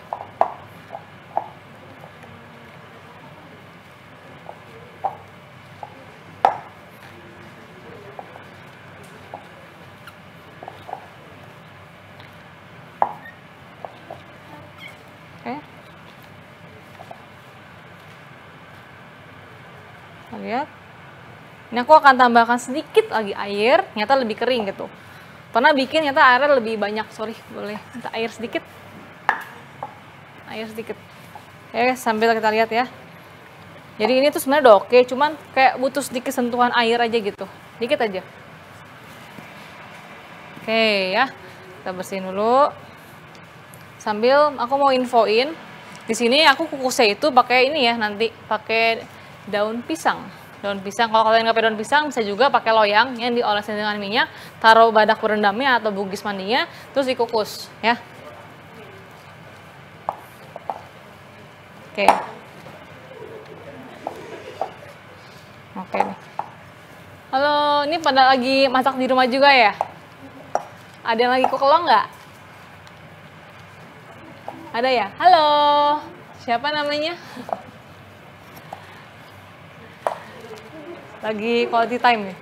Lihat, ini aku akan tambahkan sedikit lagi air, ternyata lebih kering gitu. Pernah bikin ternyata airnya lebih banyak, boleh minta air sedikit. Sambil kita lihat ya. Jadi ini tuh sebenarnya udah oke, cuman kayak butuh sedikit sentuhan air aja gitu. Dikit aja. Oke ya. Kita bersihin dulu. Sambil aku mau infoin, di sini aku kukusnya itu pakai ini ya, nanti pakai daun pisang. Daun pisang, kalau kalian nggak pakai daun pisang bisa juga pakai loyang yang diolesin dengan minyak, taruh badak berendamnya atau bugis mandinya, terus dikukus ya. Oke. Oke nih. Halo, ini pada lagi masak di rumah juga ya? Ada yang lagi kukelong nggak? Ada ya? Halo, siapa namanya? Lagi quality time nih.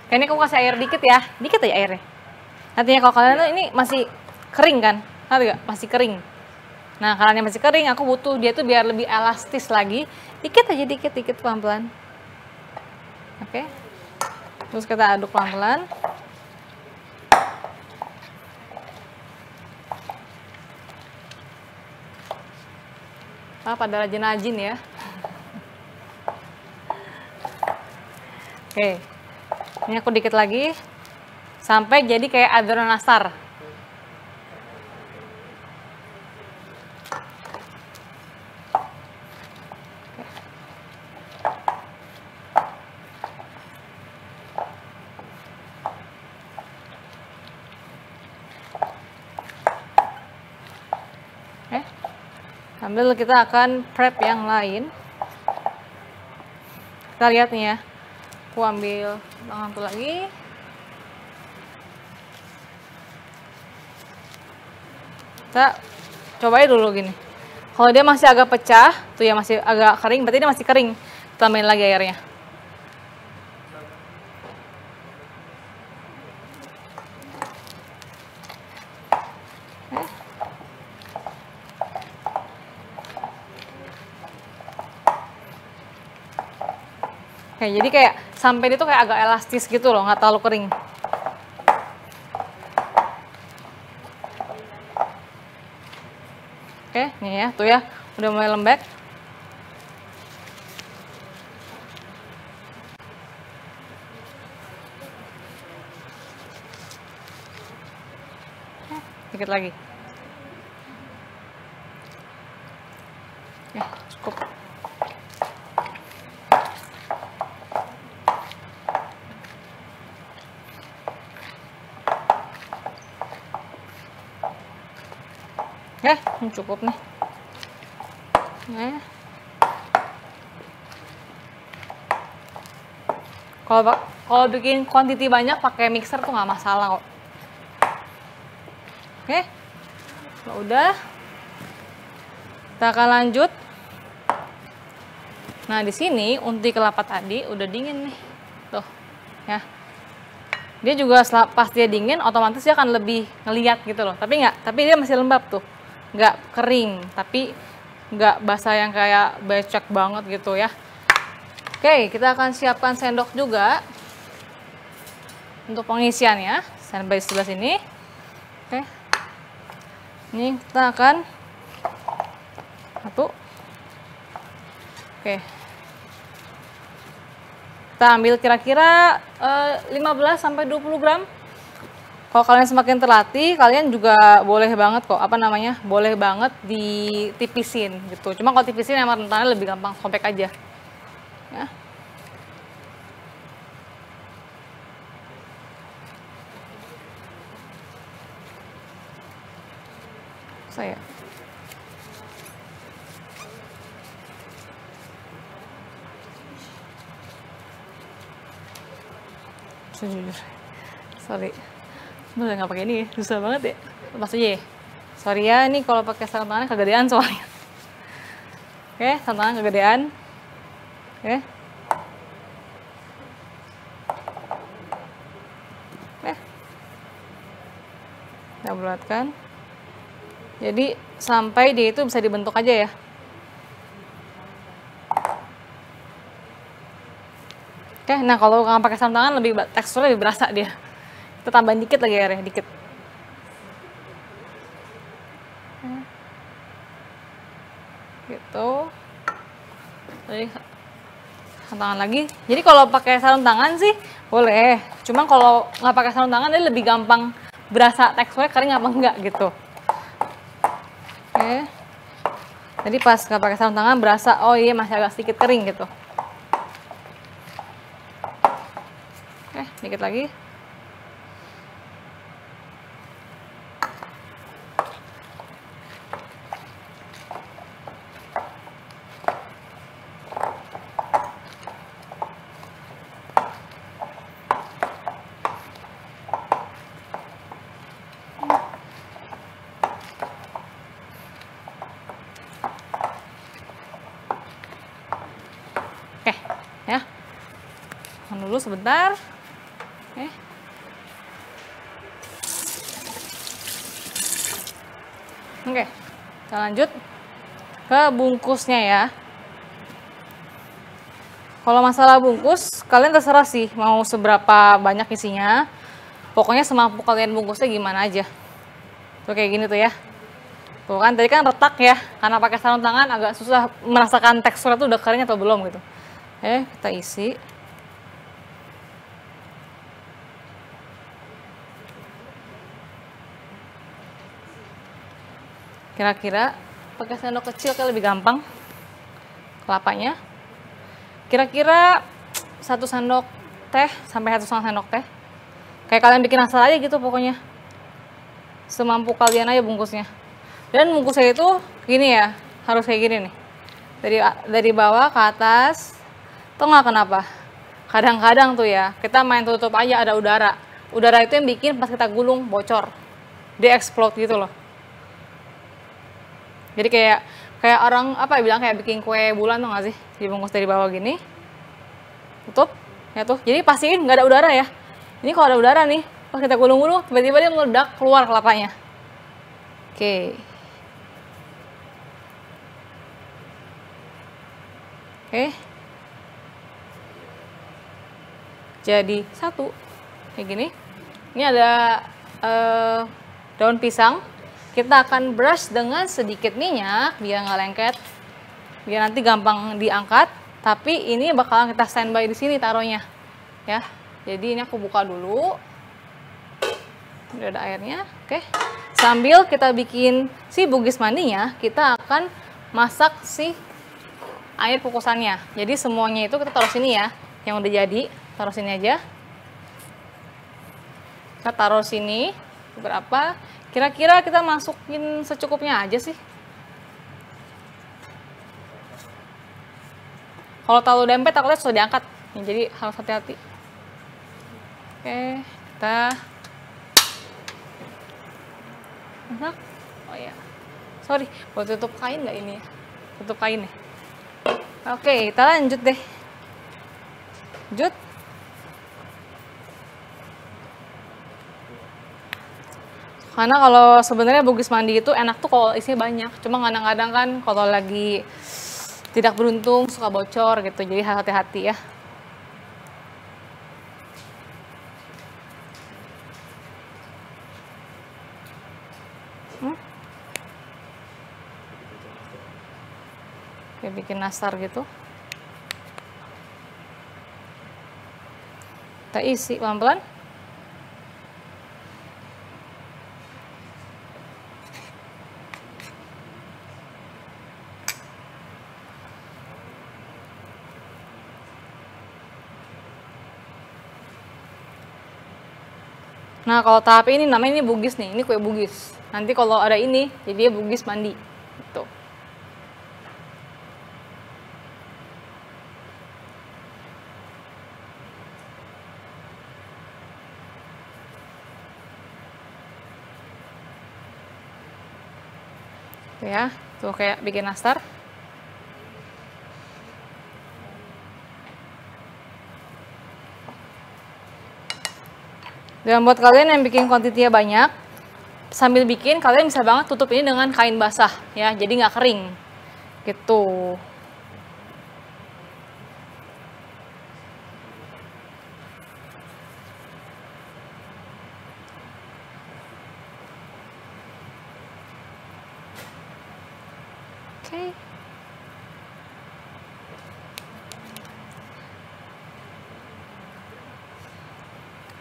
Kayaknya aku kasih air dikit ya, dikit aja airnya. Nantinya kalau kalian tuh ini masih kering kan? Ngerti gak? Masih kering. Nah, karena masih kering, aku butuh dia tuh biar lebih elastis lagi. Dikit aja, dikit pelan-pelan. Oke. Terus kita aduk pelan-pelan. Pada rajin-rajin ya. Oke. Ini aku dikit lagi. Sampai jadi kayak adonan nastar. Sambil kita akan prep yang lain. Kita lihat nih ya. Aku ambil tangan tuh lagi. Kita cobain dulu gini. Kalau dia masih agak pecah, tuh ya masih agak kering, berarti dia masih kering. Tambahin lagi airnya. Oke, jadi kayak sampai dia tuh kayak agak elastis gitu loh, nggak terlalu kering. Oke, nih ya, tuh ya, udah mulai lembek. Dikit lagi. Ya, cukup. Ya, ini cukup nih. Kalau bikin quantity banyak pakai mixer tuh nggak masalah kok. Oke, kalau udah, kita akan lanjut. Nah di sini unti kelapa tadi udah dingin nih, tuh, ya. Dia juga pas dia dingin, otomatis dia akan lebih ngeliat gitu loh. Tapi dia masih lembab tuh. Nggak kering, tapi nggak basah yang kayak becek banget gitu ya. Oke, kita akan siapkan sendok juga untuk pengisiannya. Sampai sebelah sini. Oke, ini kita akan satu. Oke, kita ambil kira-kira 15-20 gram. Kalau kalian semakin terlatih, kalian juga boleh banget kok, boleh banget ditipisin gitu. Cuma kalau tipisin emang rentannya lebih gampang, sobek aja. Ya. Saya. Sejujur, sorry. Udah nggak pakai ini, susah banget ya. Lepas aja ya. Sorry ya, ini kalau pakai sarung tangannya kegedean soalnya. Oke, sarung tangan kegedean. Oke. Oke. Kita bulatkan. Jadi sampai dia itu bisa dibentuk aja ya. Oke, nah kalau nggak pakai sarung tangan teksturnya lebih berasa dia. Kita tambahin dikit lagi airnya, dikit. Jadi sarung tangan lagi. Jadi kalau pakai sarung tangan sih boleh. Cuma kalau nggak pakai sarung tangan dia lebih gampang berasa teksturnya kering apa enggak gitu. Oke. Jadi pas nggak pakai sarung tangan berasa oh iya masih agak sedikit kering gitu. Oke, dikit lagi. Oke, ya. Tahan dulu sebentar. Oke. Oke, kita lanjut ke bungkusnya ya. Kalau masalah bungkus, kalian terserah sih mau seberapa banyak isinya. Pokoknya semampu kalian bungkusnya gimana aja. Tuh kayak gini tuh ya. Tuh kan tadi kan retak ya, karena pakai sarung tangan agak susah merasakan teksturnya tuh udah kering atau belum gitu. Kita isi. Kira-kira pakai sendok kecil kayak lebih gampang kelapanya. Kira-kira 1 sendok teh sampai 1,5 sendok teh. Kayak kalian bikin asal aja gitu pokoknya. Semampu kalian aja bungkusnya. Dan bungkusnya itu gini ya, harus kayak gini nih. Dari bawah ke atas. Tau nggak kenapa? Kadang-kadang tuh ya, kita main tutup aja ada udara. Udara itu yang bikin pas kita gulung bocor. Dia explode gitu loh. Jadi kayak orang apa ya bilang kayak bikin kue bulan tuh nggak sih? Dibungkus dari bawah gini. Tutup. Ya tuh. Jadi pastiin nggak ada udara ya. Ini kalau ada udara nih, pas kita gulung-gulung tiba-tiba dia meledak keluar kelapanya. Oke. Jadi 1 kayak gini. Ini ada daun pisang. Kita akan brush dengan sedikit minyak biar nggak lengket, biar nanti gampang diangkat. Tapi ini bakalan kita standby di sini taruhnya, ya. Jadi ini aku buka dulu. Udah ada airnya, oke. Sambil kita bikin si bugis mandinya, kita akan masak si air kukusannya. Jadi semuanya itu kita taruh sini ya, yang udah jadi. Taruh sini aja. Kita taruh sini beberapa. Kira-kira kita masukin secukupnya aja sih. Kalau terlalu dempet takutnya sudah diangkat. Jadi harus hati-hati. Oke, kita masak. Oh ya, sorry, buat tutup kain nggak ini ya? Tutup kain nih. Oke, kita lanjut deh. Lanjut. Karena kalau sebenarnya bugis mandi itu enak tuh kalau isinya banyak. Cuma kadang-kadang kan kalau lagi tidak beruntung suka bocor gitu. Jadi hati-hati ya. Kayak bikin nastar gitu. Kita isi pelan-pelan. Nah, kalau tahap ini namanya ini bugis nih, ini kue bugis. Nanti kalau ada ini, jadi dia bugis mandi. Gitu. Tuh ya, tuh kayak bikin nastar. Dan buat kalian yang bikin kuantitinya banyak, sambil bikin kalian bisa banget tutup ini dengan kain basah ya, jadi nggak kering gitu. Oke.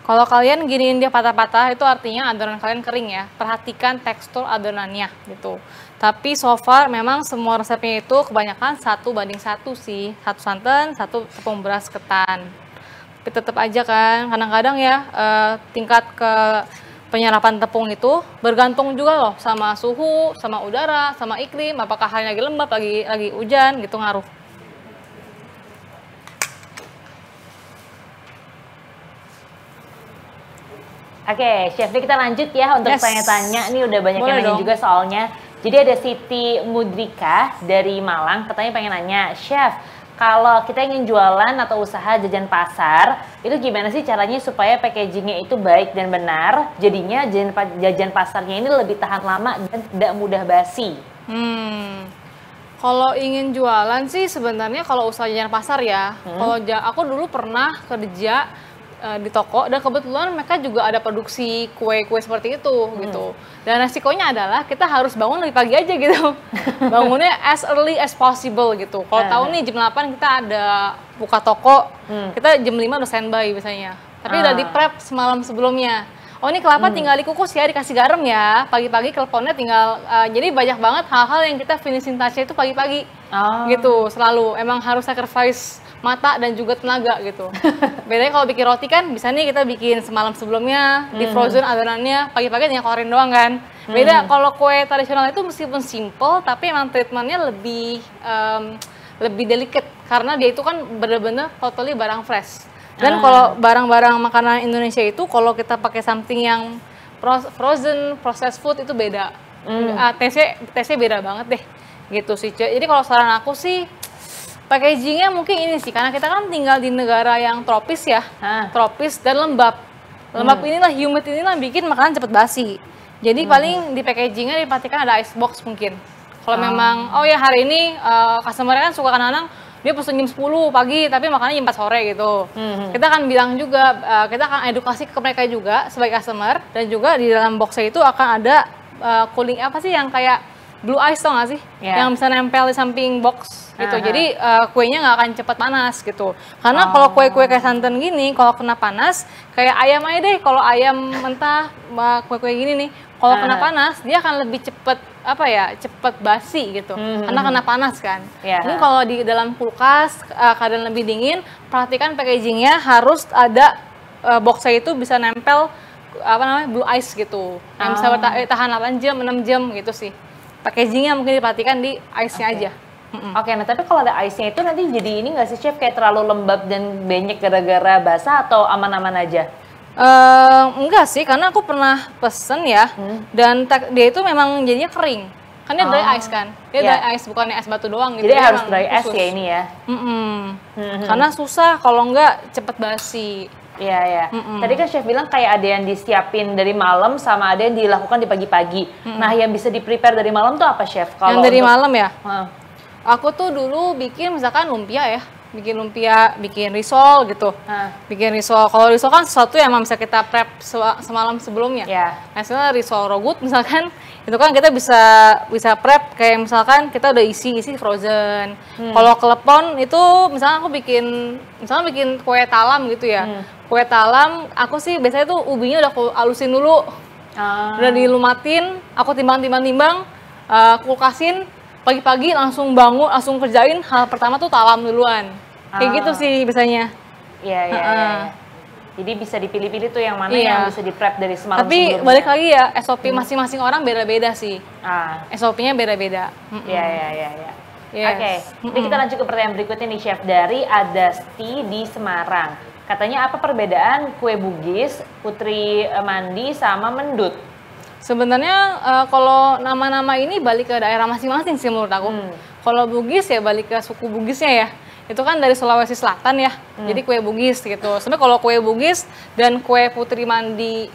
Kalau kalian giniin dia patah-patah, itu artinya adonan kalian kering ya. Perhatikan tekstur adonannya gitu. Tapi so far memang semua resepnya itu kebanyakan 1:1 sih. 1 santan, 1 tepung beras ketan. Tapi tetap aja kan, kadang-kadang ya tingkat ke penyerapan tepung itu bergantung juga loh sama suhu, sama udara, sama iklim. Apakah hari lagi lembab, lagi hujan gitu ngaruh. Oke, Chef, kita lanjut ya untuk tanya-tanya. Ini udah banyak yang nanya juga soalnya. Jadi ada Siti Mudrika dari Malang, katanya pengen nanya, Chef, kalau kita ingin jualan atau usaha jajan pasar, itu gimana sih caranya supaya packagingnya itu baik dan benar, jadinya jajan pasarnya ini lebih tahan lama dan tidak mudah basi? Kalau ingin jualan sih sebenarnya kalau usaha jajan pasar ya, kalau aku dulu pernah kerja di toko dan kebetulan mereka juga ada produksi kue-kue seperti itu gitu. Dan resikonya adalah kita harus bangun lebih pagi aja gitu. Bangunnya as early as possible gitu. Kalau tahu nih jam 8 kita ada buka toko, kita jam 5 udah standby biasanya. Tapi udah di prep semalam sebelumnya. Oh ini kelapa tinggal dikukus ya, dikasih garam ya. Pagi-pagi keleponnya tinggal, jadi banyak banget hal-hal yang kita finishing touch-nya itu pagi-pagi. Gitu, selalu. Emang harus sacrifice mata dan juga tenaga gitu. Bedanya kalau bikin roti kan bisa nih kita bikin semalam sebelumnya, di frozen adonannya, pagi-pagi tinggal keluarin doang kan. Beda kalau kue tradisional itu meskipun simple, tapi emang treatmentnya lebih delicate. Karena dia itu kan bener-bener totally barang fresh. Dan kalau barang-barang makanan Indonesia itu kalau kita pakai something yang frozen, processed food itu beda. Tesnya beda banget deh. Gitu sih. Jadi kalau saran aku sih packagingnya mungkin ini sih, karena kita kan tinggal di negara yang tropis ya, tropis dan lembab. Lembab inilah, humid inilah bikin makanan cepet basi. Jadi paling di packagingnya diperhatikan ada ice box mungkin. Kalau memang, oh ya hari ini customer kan suka kadang-kadang dia pesen jam 10 pagi tapi makannya jam 4 sore gitu. Kita akan bilang juga, kita akan edukasi ke mereka juga sebagai customer, dan juga di dalam boxnya itu akan ada cooling apa sih yang kayak blue ice tau gak sih? Yang bisa nempel di samping box gitu. Jadi kuenya nggak akan cepat panas gitu. Karena kalau kue-kue kayak santan gini, kalau kena panas, kayak ayam aja deh. Kalau ayam mentah, kue-kue gini nih, kalau kena panas, dia akan lebih cepet cepet basi gitu. Karena kena panas kan. Ini kalau di dalam kulkas, keadaan lebih dingin, perhatikan packagingnya harus ada boxnya itu bisa nempel blue ice gitu. Yang bisa tahan 8 jam, 6 jam gitu sih. Packagingnya mungkin diperhatikan di ice-nya aja. Oke, nah tapi kalau ada ice-nya itu nanti jadi ini nggak sih Chef, kayak terlalu lembab dan banyak gara-gara basah atau aman-aman aja? Enggak sih, karena aku pernah pesen ya, dan dia itu memang jadinya kering. Kan dia dry ice kan, dia dry ice bukannya es batu doang gitu. Jadi harus dry ice ya ini ya? Karena susah kalau nggak cepet basi. Iya. Tadi kan Chef bilang kayak ada yang disiapin dari malam sama ada yang dilakukan di pagi-pagi. Nah, yang bisa di-prepare dari malam tuh apa Chef? Yang dari malam ya? Aku tuh dulu bikin misalkan lumpia ya. Bikin lumpia, bikin risol gitu. Bikin risol. Kalau risol kan sesuatu yang bisa kita prep semalam sebelumnya. Misalnya risol rogut misalkan, itu kan kita bisa prep kayak misalkan kita udah isi frozen. Kalau kelepon itu misalnya aku bikin kue talam gitu ya. Kue talam aku sih biasanya tuh ubinya udah aku halusin dulu. Udah dilumatin, aku timbang-timbang, kulkasin. Pagi-pagi langsung bangun, langsung kerjain hal pertama tuh talam duluan. Kayak gitu sih biasanya. Iya. Jadi bisa dipilih-pilih tuh yang mana yang bisa di-prep dari semalam Tapi sebelumnya. balik lagi ya, SOP masing-masing orang beda-beda sih. SOP-nya beda-beda. Iya. Oke, jadi kita lanjut ke pertanyaan berikutnya nih Chef, dari Adasti di Semarang. Katanya apa perbedaan kue Bugis, Putri Mandi sama Mendut? Sebenarnya kalau nama-nama ini balik ke daerah masing-masing sih menurut aku. Kalau Bugis ya balik ke suku Bugisnya ya. Itu kan dari Sulawesi Selatan ya. Jadi kue Bugis gitu. Sebenarnya kalau kue Bugis dan kue Putri Mandi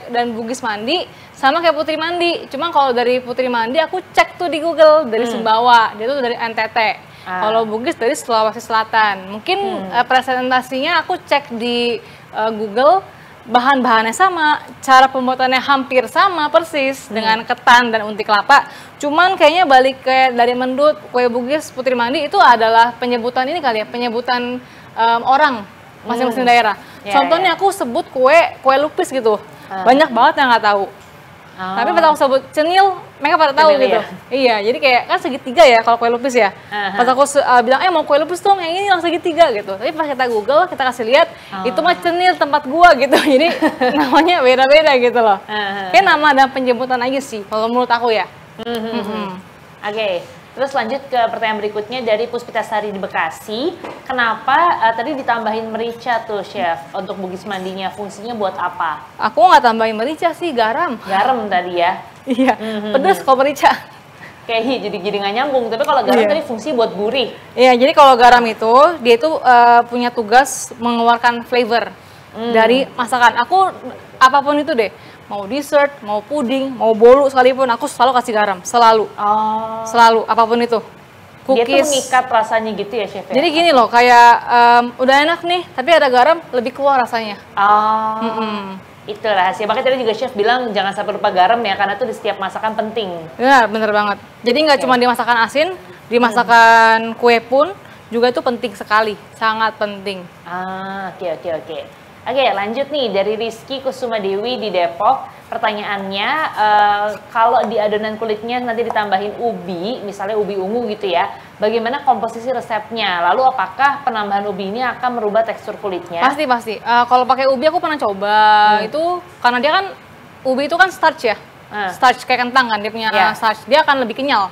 dan Bugis Mandi sama kayak Putri Mandi. Cuma kalau dari Putri Mandi aku cek tuh di Google dari Sumbawa. Dia tuh dari NTT. Kalau Bugis dari Sulawesi Selatan. Mungkin presentasinya aku cek di Google. Bahan-bahannya sama, cara pembuatannya hampir sama persis dengan ketan dan unti kelapa. Cuman kayaknya balik kayak dari Mendut, kue Bugis, Putri Mandi itu adalah penyebutan ini kali ya, penyebutan orang. masing-masing daerah. Ya, Contohnya aku sebut kue lupis gitu. Banyak banget yang nggak tahu. Tapi pas aku sebut cenil, mereka pada tahu Cenil, gitu. ya? Iya, jadi kayak kan segitiga ya kalau kue lupis ya. Pas aku bilang, mau kue lupis dong, yang ini yang segitiga gitu. Tapi pas kita Google, kita kasih lihat, itu mah cenil tempat gua gitu. Jadi namanya beda-beda gitu loh. Kayak nama dan penjemputan aja sih, kalau menurut aku ya. Oke, terus lanjut ke pertanyaan berikutnya dari Puspitasari di Bekasi. Kenapa tadi ditambahin merica tuh, Chef, untuk bugis mandinya? Fungsinya buat apa? Aku nggak tambahin merica sih, garam. Garam tadi ya? Iya, pedes kalau merica. Kayak jadi nggak nyambung. Tapi kalau garam tadi fungsi buat gurih. Iya, jadi kalau garam itu, dia itu punya tugas mengeluarkan flavor dari masakan. Aku apapun itu deh, mau dessert, mau puding, mau bolu sekalipun, aku selalu kasih garam, selalu. Selalu, apapun itu. Cookies. Dia tuh mengikat rasanya gitu ya, Chef? Jadi gini loh, kayak udah enak nih, tapi ada garam, lebih keluar rasanya. Itu rahasia. Makanya tadi juga Chef bilang jangan sampai lupa garam ya, karena itu di setiap masakan penting. Ya, bener banget. Jadi nggak cuma di masakan asin, di masakan kue pun juga itu penting sekali, sangat penting. Oke. Oke, lanjut nih dari Rizky Kusuma Dewi di Depok. Pertanyaannya, kalau di adonan kulitnya nanti ditambahin ubi, misalnya ubi ungu gitu ya, bagaimana komposisi resepnya? Lalu apakah penambahan ubi ini akan merubah tekstur kulitnya? Pasti. Kalau pakai ubi aku pernah coba, itu karena dia kan ubi itu kan starch ya, starch kayak kentang kan, dia punya starch, dia akan lebih kenyal.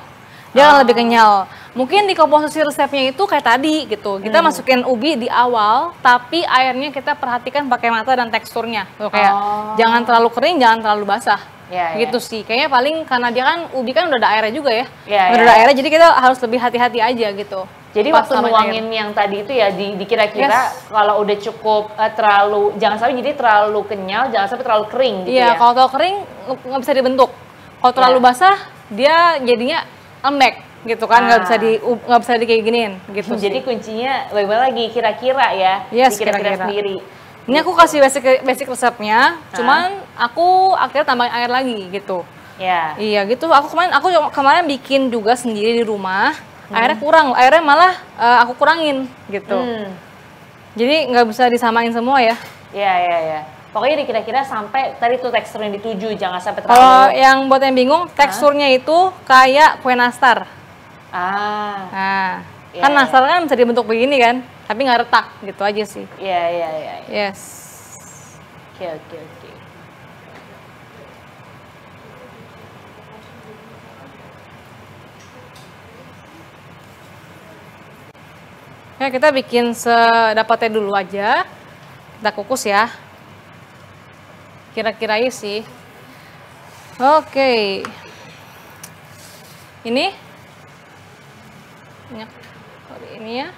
Mungkin di komposisi resepnya itu kayak tadi gitu. Kita masukin ubi di awal, tapi airnya kita perhatikan pakai mata dan teksturnya. Tuh, kayak jangan terlalu kering, jangan terlalu basah. Gitu sih. Kayaknya paling karena dia kan ubi kan udah ada airnya juga ya. Udah ada airnya, jadi kita harus lebih hati-hati aja gitu. Jadi waktu nuangin yang tadi itu ya dikira-kira kalau udah cukup terlalu, jangan sampai jadi terlalu kenyal, jangan sampai terlalu kering gitu ya. Iya, kalau terlalu kering nggak bisa dibentuk. Kalau terlalu basah, dia jadinya lembek gitu kan, nggak bisa di kayak giniin gitu. Jadi kuncinya bagaimana lagi kira-kira ya, kira-kira sendiri. Ini aku kasih basic resepnya, cuman aku akhirnya tambahin air lagi gitu. Iya gitu. Aku kemarin bikin juga sendiri di rumah. Airnya malah aku kurangin gitu. Jadi nggak bisa disamain semua ya. Iya. Pokoknya kira-kira sampai tadi tuh tekstur yang dituju, jangan sampai terlalu. Kalau yang buat yang bingung, teksturnya itu kayak kue nastar. Kan nastar kan bisa dibentuk begini kan, tapi nggak retak gitu aja sih. Iya. Yes. Oke. Ya, kita bikin sedapatnya dulu aja. Kita kukus ya. Kira-kira sih. Oke. Ini ya.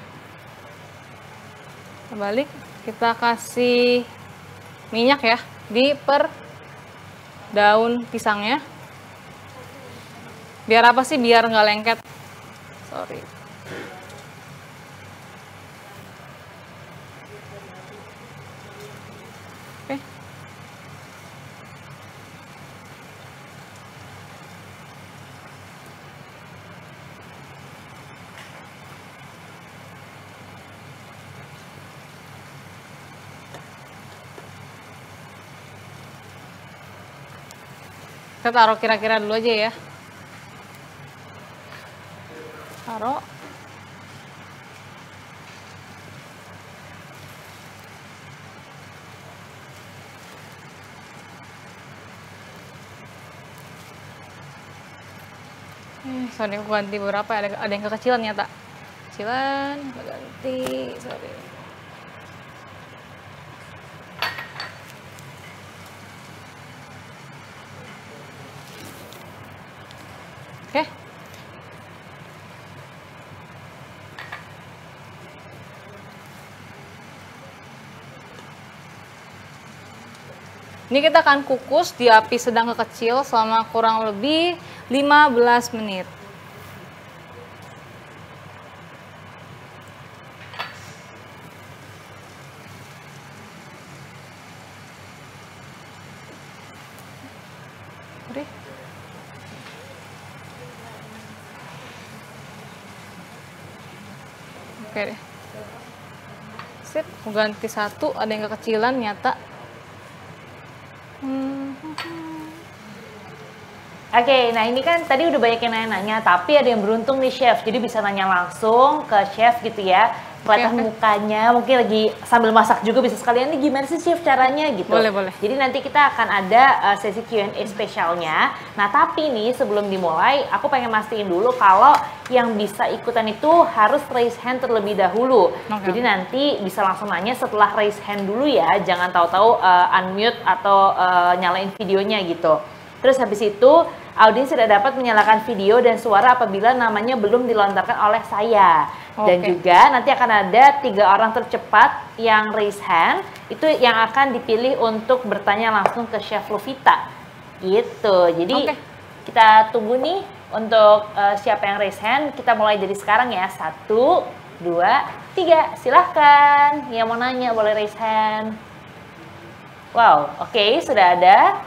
Kita balik, kita kasih minyak ya di daun pisangnya. Biar apa sih? Biar nggak lengket. Sorry. Oke. Kita taruh kira-kira dulu aja ya. Taruh. Sorry, aku ganti beberapa, ada yang kekecilan nyata. Kecilan, ganti, sorry. Oke. Ini kita akan kukus di api sedang ke kecil selama kurang lebih 15 menit. Oke deh. Sip, aku ganti satu, ada yang kekecilan nyata. Oke, nah ini kan tadi udah banyak yang nanya-nanya, tapi ada yang beruntung nih chef, jadi bisa nanya langsung ke chef gitu ya. Kelihatan mukanya, mungkin lagi sambil masak juga bisa sekalian, nih gimana sih chef caranya gitu. Boleh. Jadi nanti kita akan ada sesi Q&A spesialnya. Nah tapi nih sebelum dimulai, aku pengen mastiin dulu kalau yang bisa ikutan itu harus raise hand terlebih dahulu. Jadi nanti bisa langsung nanya setelah raise hand dulu ya, jangan tahu-tahu unmute atau nyalain videonya gitu. Terus habis itu, audiens tidak dapat menyalakan video dan suara apabila namanya belum dilontarkan oleh saya. Dan juga nanti akan ada 3 orang tercepat yang raise hand, itu yang akan dipilih untuk bertanya langsung ke Chef Lovita. Gitu. Jadi kita tunggu nih untuk siapa yang raise hand. Kita mulai dari sekarang ya. 1, 2, 3. Silahkan. Yang mau nanya boleh raise hand. Wow, oke, sudah ada.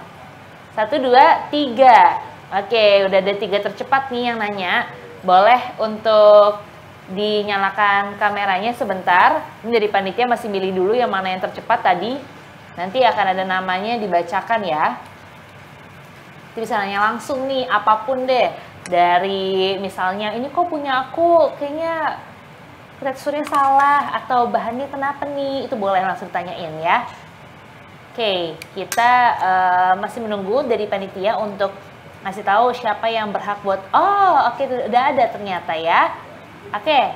1, 2, 3. Oke, udah ada 3 tercepat nih yang nanya. Boleh untuk dinyalakan kameranya sebentar. Ini dari panitia masih milih dulu yang mana yang tercepat tadi. Nanti akan ada namanya dibacakan ya. Jadi bisa nanya langsung nih, apapun deh. Dari misalnya, ini kok punya aku, kayaknya teksturnya salah, atau bahannya kenapa nih, itu boleh langsung tanyain ya. Oke, kita masih menunggu dari panitia untuk ngasih tahu siapa yang berhak buat, udah ada ternyata ya. Oke.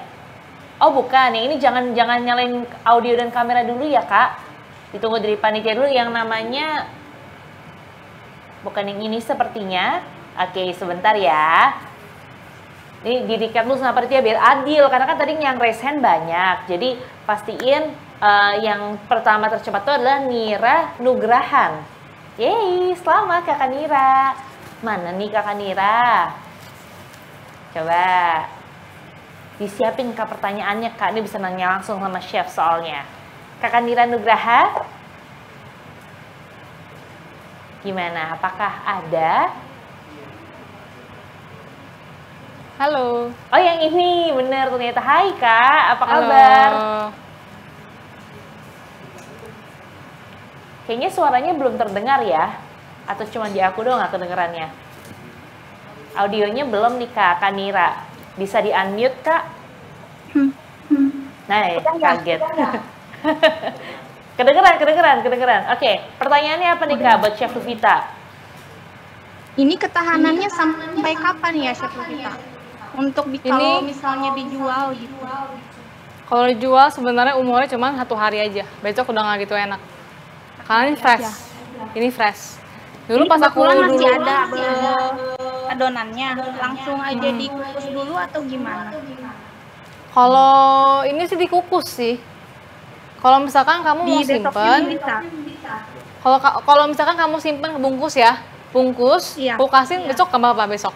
Oh bukan, yang ini jangan nyalain audio dan kamera dulu ya kak. Ditunggu dari panitia dulu yang namanya, bukan yang ini sepertinya. Oke, sebentar ya. Ini di recap dulu sama panitia biar adil, karena kan tadi yang raise hand banyak. Jadi pastiin yang pertama tercepat itu adalah Nira Nugrahan. Yeay, selamat kakak Nira. Mana nih kakak Nira? Coba disiapin kak pertanyaannya kak, ini bisa nanya langsung sama chef soalnya. Kakak Nira Nugraha, gimana? Apakah ada? Halo. Oh yang ini, bener ternyata. Hai kak, apa kabar? Kayaknya suaranya belum terdengar ya? Atau cuma di aku doang nggak kedengerannya? Audionya belum nih kak Nira. Bisa di-unmute, Kak? Nah, kaget. Kedengeran. Oke, pertanyaannya apa nih, Kak, buat Chef Lovita? Ini ketahanannya sampai kapan ya, Chef Lovita? Untuk kalau misalnya dijual gitu. Kalau dijual sebenarnya umurnya cuma 1 hari aja. Besok udah nggak gitu enak. Karena ini fresh. Ini fresh. Dulu pas aku masih ada adonannya, langsung aja dikukus dulu atau gimana? Kalau ini sih dikukus sih. Kalau misalkan kamu mau simpen, kalau misalkan kamu simpen bungkus ya, bungkus, kukasin besok ke bapak besok.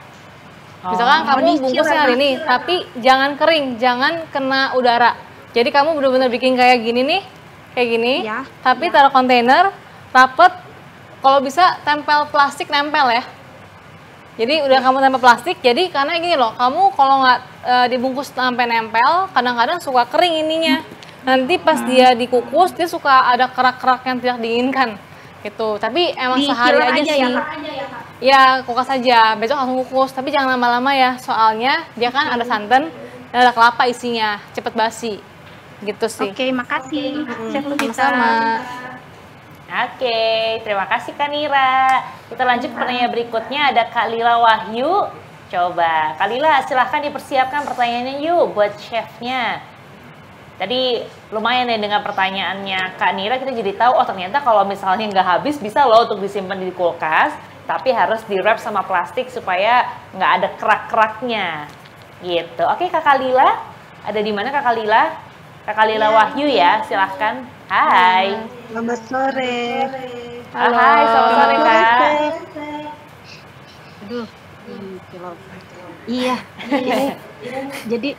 Misalkan kamu bungkusnya hari ini, tapi jangan kering, jangan kena udara. Jadi kamu benar-benar bikin kayak gini nih, kayak gini, tapi taruh kontainer, rapet. Kalau bisa tempel plastik nempel ya. Jadi udah kamu tempel plastik, jadi karena gini loh, kamu kalau nggak dibungkus sampai nempel, kadang-kadang suka kering ininya. Nanti pas dia dikukus, dia suka ada kerak-kerak yang tidak diinginkan, gitu. Tapi emang sehari aja sih. Ya, kukus aja, besok langsung kukus. Tapi jangan lama-lama ya, soalnya dia kan ada santan dan ada kelapa isinya, cepet basi, gitu sih. Oke, makasih. Sama-sama. Oke, terima kasih Kak Nira. Kita lanjut ke pertanyaan berikutnya, ada Kak Lila Wahyu. Coba, Kak Lila silahkan dipersiapkan pertanyaannya yuk buat chefnya. Tadi lumayan ya dengan pertanyaannya Kak Nira, kita jadi tahu, oh ternyata kalau misalnya nggak habis bisa loh untuk disimpan di kulkas, tapi harus di wrap sama plastik supaya nggak ada kerak-keraknya. Gitu. Oke Kak Lila, ada di mana Kak Lila? Kak Lila Wahyu ya, silahkan. Hai. Selamat sore. Halo. Hai, selamat sore Kak. Aduh, iya. Jadi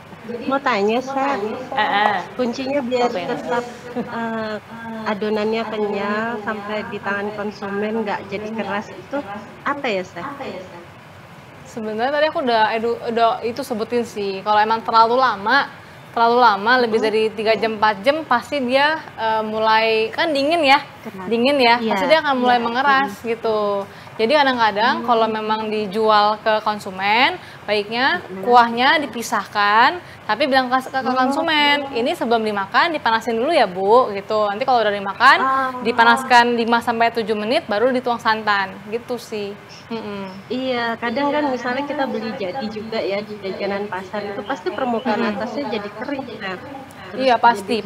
mau tanya, Chef, kuncinya biar tetap adonannya kenyal sampai di tangan konsumen nggak jadi keras itu apa ya, Chef? Sebenarnya tadi aku udah itu sebutin sih, kalau emang terlalu lama terlalu lama, lebih dari 3 jam 4 jam, pasti dia mulai, kan dingin ya, pasti dia akan mulai mengeras gitu. Jadi kadang-kadang kalau memang dijual ke konsumen, baiknya kuahnya dipisahkan, tapi bilang ke konsumen, ini sebelum dimakan dipanasin dulu ya Bu, gitu. Nanti kalau udah dimakan, dipanaskan 5-7 menit, baru dituang santan, gitu sih. Iya, kadang kan misalnya kita beli jadi juga ya di jajanan pasar itu pasti permukaan atasnya jadi kering kan. Iya pasti.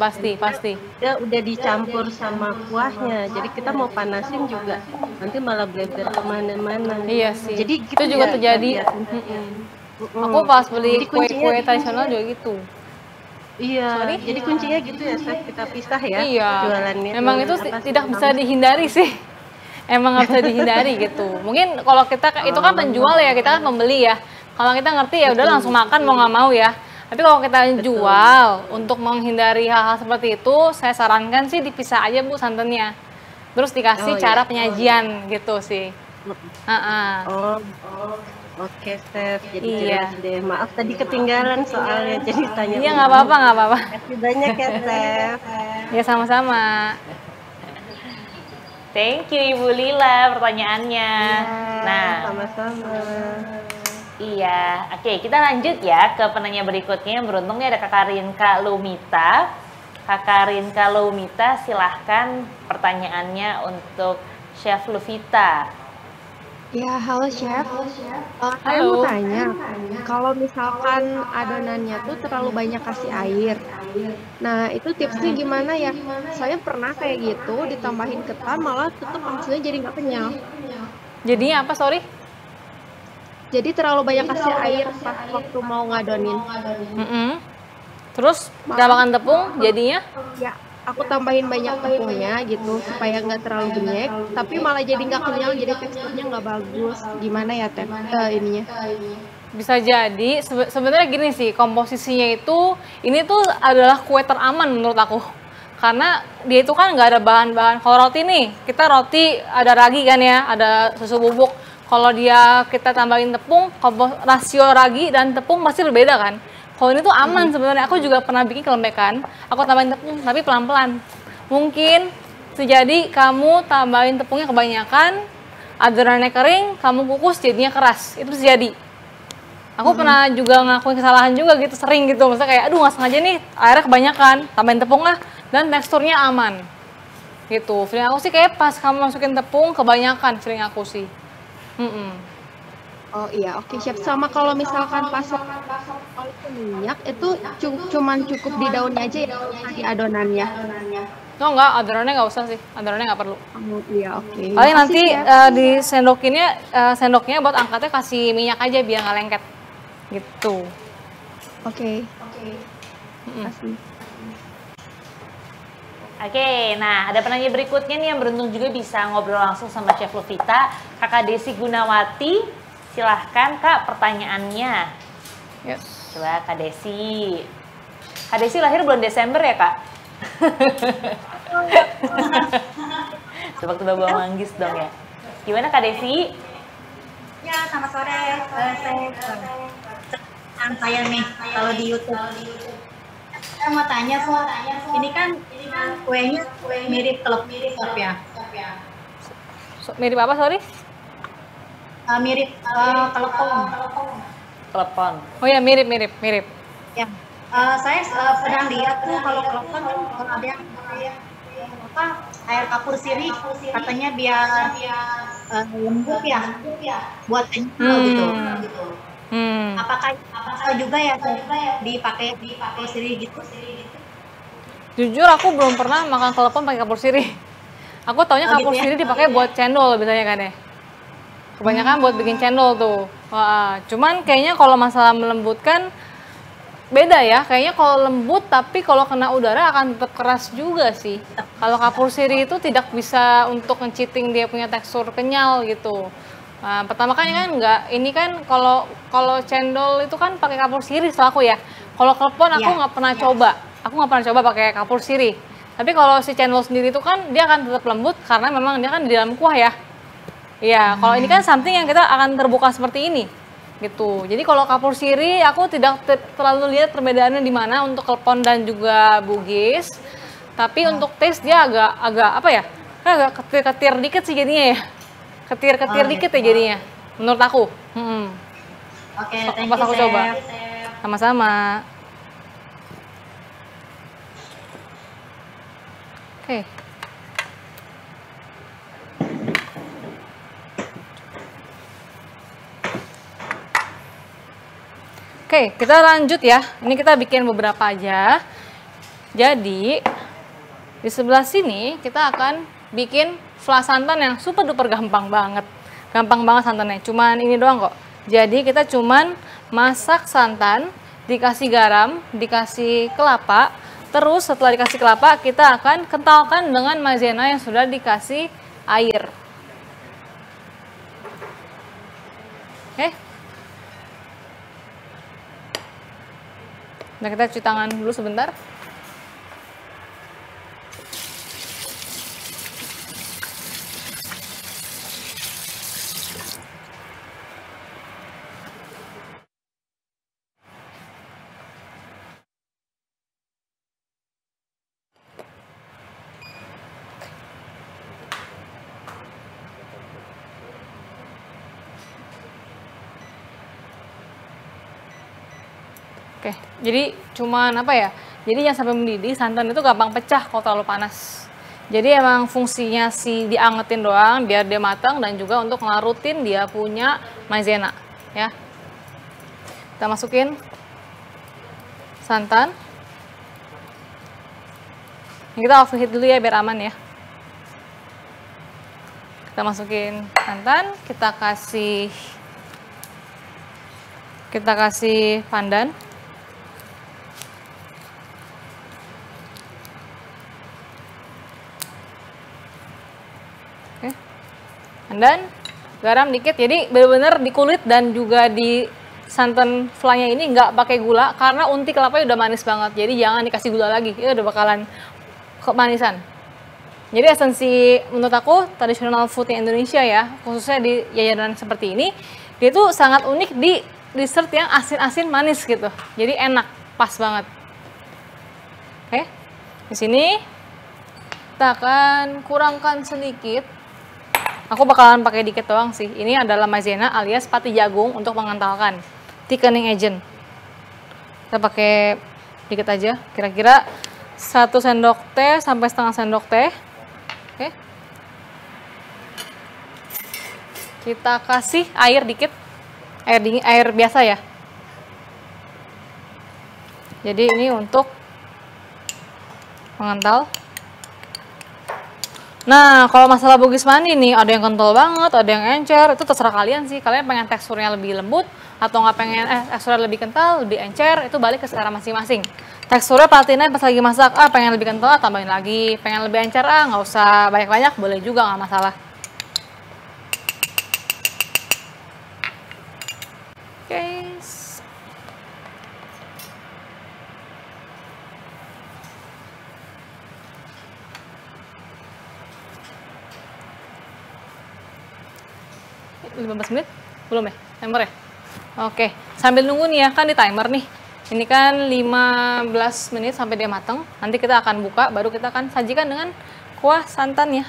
Dia udah dicampur sama kuahnya, jadi kita mau panasin juga nanti malah bleber kemana-mana. Iya sih. Jadi itu juga terjadi. Aku pas beli kue-kue tradisional juga gitu. Iya. Jadi kuncinya gitu ya, Chef, kita pisah ya jualannya. Memang itu tidak bisa dihindari sih. Emang nggak bisa dihindari gitu. Mungkin kalau kita itu kan penjual ya, kita kan pembeli ya. Kalau kita ngerti ya udah langsung makan mau nggak mau ya. Tapi kalau kita jual untuk menghindari hal-hal seperti itu, saya sarankan sih dipisah aja Bu santannya. Terus dikasih cara penyajian gitu sih. Oke, Chef. Jadi jelas deh. Maaf tadi ketinggalan soalnya jadi tanya. Iya nggak apa-apa. Terima kasih banyak ya, Chef. Ya sama-sama. Thank you Ibu Lila pertanyaannya. Sama-sama. Iya, oke kita lanjut ya ke penanya berikutnya. Beruntungnya ada Kakak Rinka Lumita. Kakak Rinka Lumita, silahkan pertanyaannya untuk Chef Luvita. Ya, halo Chef. Saya mau tanya, kalau misalkan adonannya tuh terlalu banyak kasih air, nah itu tipsnya gimana ya? Saya pernah kayak gitu, ditambahin ketan malah tetap hasilnya jadi nggak kenyal. Jadinya apa, sorry? Jadi terlalu banyak kasih air pas waktu mau ngadonin. Terus tambahkan tepung, jadinya? Ya, aku tambahin banyak tepungnya gitu supaya nggak terlalu benyek, tapi malah jadi nggak kenyal, jadi teksturnya nggak bagus. Gimana ya Teh ininya? Bisa jadi sebenarnya gini sih, komposisinya itu ini tuh adalah kue teraman menurut aku. Karena dia itu kan nggak ada bahan-bahan. Kalau roti nih, kita roti ada ragi kan ya, ada susu bubuk. Kalau kita tambahin tepung, rasio ragi dan tepung pasti berbeda kan. Kalau ini tuh aman sebenarnya. Aku juga pernah bikin kelembekan, aku tambahin tepung tapi pelan-pelan. Mungkin terjadi kamu tambahin tepungnya kebanyakan, adonannya kering, kamu kukus jadinya keras. Itu bisa jadi. Aku pernah juga ngakuin kesalahan juga gitu, sering gitu. Maksudnya kayak, aduh nggak sengaja nih, airnya kebanyakan, tambahin tepung lah, dan teksturnya aman. Gitu. Feeling aku sih kayak pas kamu masukin tepung kebanyakan, feeling aku sih. Oh iya, oke Chef. Sama kalau misalkan pasok minyak itu cuman cukup di daunnya aja ya, di adonannya. Oh enggak, adonannya nggak usah sih, adonannya nggak perlu. Iya, oke. Paling nanti di sendoknya buat angkatnya kasih minyak aja biar nggak lengket. Gitu. Oke. Kasih. Oke, nah ada penanya berikutnya nih yang beruntung juga bisa ngobrol langsung sama Chef Luvita, Kakak Desi Gunawati. Silahkan Kak pertanyaannya. Yes. Coba Kak Desi. Kak Desi lahir bulan Desember ya Kak? Coba kita buang manggis dong ya. Gimana Kak Desi? Ya, selamat sore. Saya nih kalau di YouTube. Saya mau tanya kok, ini kan kuenya mirip kelepon ya? Mirip apa, sorry? Mirip kelepon. Kelepon. Oh ya, mirip. Ya, saya pernah lihat tuh kalau kelepon kan ada yang air kapur sirih, katanya biar lembut ya, buat kenyal gitu. Apakah juga ya dipakai kapur sirih gitu? Jujur aku belum pernah makan kelepon pakai kapur sirih. Aku taunya kapur sirih dipakai buat cendol biasanya kan ya. Kebanyakan buat bikin cendol tuh. Wah, cuman kayaknya kalau masalah melembutkan beda ya. Kayaknya kalau lembut tapi kalau kena udara akan tetap keras juga sih. Kalau kapur sirih itu tidak bisa untuk nge-cheating dia punya tekstur kenyal gitu. Nah, pertama kan enggak, ini kan kalau cendol itu kan pakai kapur sirih setahu aku ya. Kalau klepon aku nggak pernah coba. Aku nggak pernah coba pakai kapur sirih. Tapi kalau si cendol sendiri itu kan dia akan tetap lembut karena memang dia kan di dalam kuah ya. Iya, kalau ini kan something yang kita akan terbuka seperti ini. gitu. Jadi kalau kapur siri aku tidak terlalu lihat perbedaannya di mana untuk klepon dan juga bugis. Tapi untuk taste dia agak apa ya? Agak ketir-ketir dikit sih jadinya ya. Ketir-ketir dikit ya jadinya. Menurut aku. Oke, thank Pas you, aku Chef. coba. Sama-sama. Oke. Oke, kita lanjut ya. Ini kita bikin beberapa aja. Jadi, di sebelah sini kita akan bikin flan santan yang super duper gampang banget. Gampang banget santannya, cuman ini doang kok. Jadi kita cuman masak santan, dikasih garam, dikasih kelapa. Terus setelah dikasih kelapa, kita akan kentalkan dengan maizena yang sudah dikasih air. Oke. Nah, kita cuci tangan dulu sebentar. Oke, jadi cuman apa ya? Jadi jangan sampai mendidih, santan itu gampang pecah kalau terlalu panas. Jadi emang fungsinya si diangetin doang biar dia matang dan juga untuk ngelarutin dia punya maizena, ya. Kita masukin santan. Ini kita overheat dulu ya biar aman ya. Kita masukin santan, kita kasih pandan. Dan garam dikit, jadi benar-benar di kulit dan juga di santan flannya ini nggak pakai gula karena unti kelapanya udah manis banget, jadi jangan dikasih gula lagi, itu udah bakalan kemanisan. Jadi esensi menurut aku tradisional food Indonesia ya, khususnya di jajanan seperti ini, dia tuh sangat unik di dessert yang asin-asin manis gitu, jadi enak, pas banget. Oke, di sini kita akan kurangkan sedikit. Aku bakalan pakai dikit doang sih. Ini adalah maizena alias pati jagung untuk mengentalkan, thickening agent. Kita pakai dikit aja, kira-kira 1 sendok teh sampai setengah sendok teh. Oke. Kita kasih air dikit, air dingin, air biasa ya. Jadi ini untuk mengental. Nah, kalau masalah bugis mani nih, ada yang kental banget, ada yang encer, itu terserah kalian sih. Kalian pengen teksturnya lebih lembut, atau nggak pengen teksturnya lebih kental, lebih encer, itu balik ke selera masing-masing. Teksturnya perhatiin pas lagi masak, pengen lebih kental, tambahin lagi. Pengen lebih encer, nggak usah banyak-banyak, boleh juga, nggak masalah. Oke. Okay. 15 menit? Belum ya? Timer ya? Oke, sambil nunggu nih ya, kan di timer nih. Ini kan 15 menit sampai dia matang. Nanti kita akan buka, baru kita akan sajikan dengan kuah santannya.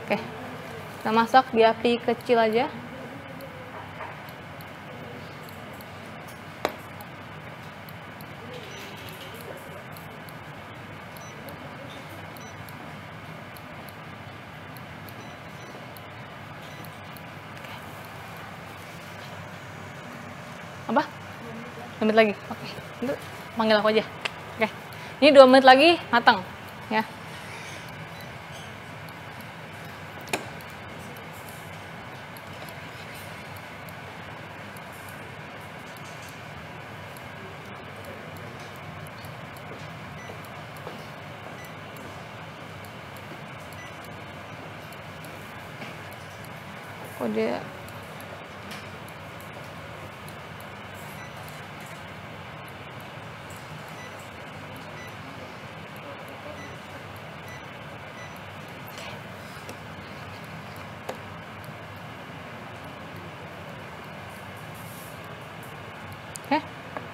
Oke, kita masak di api kecil aja. Apa? 2 menit lagi. Oke. Itu panggil aku aja. Oke. Ini 2 menit lagi matang ya. Kok dia Oke.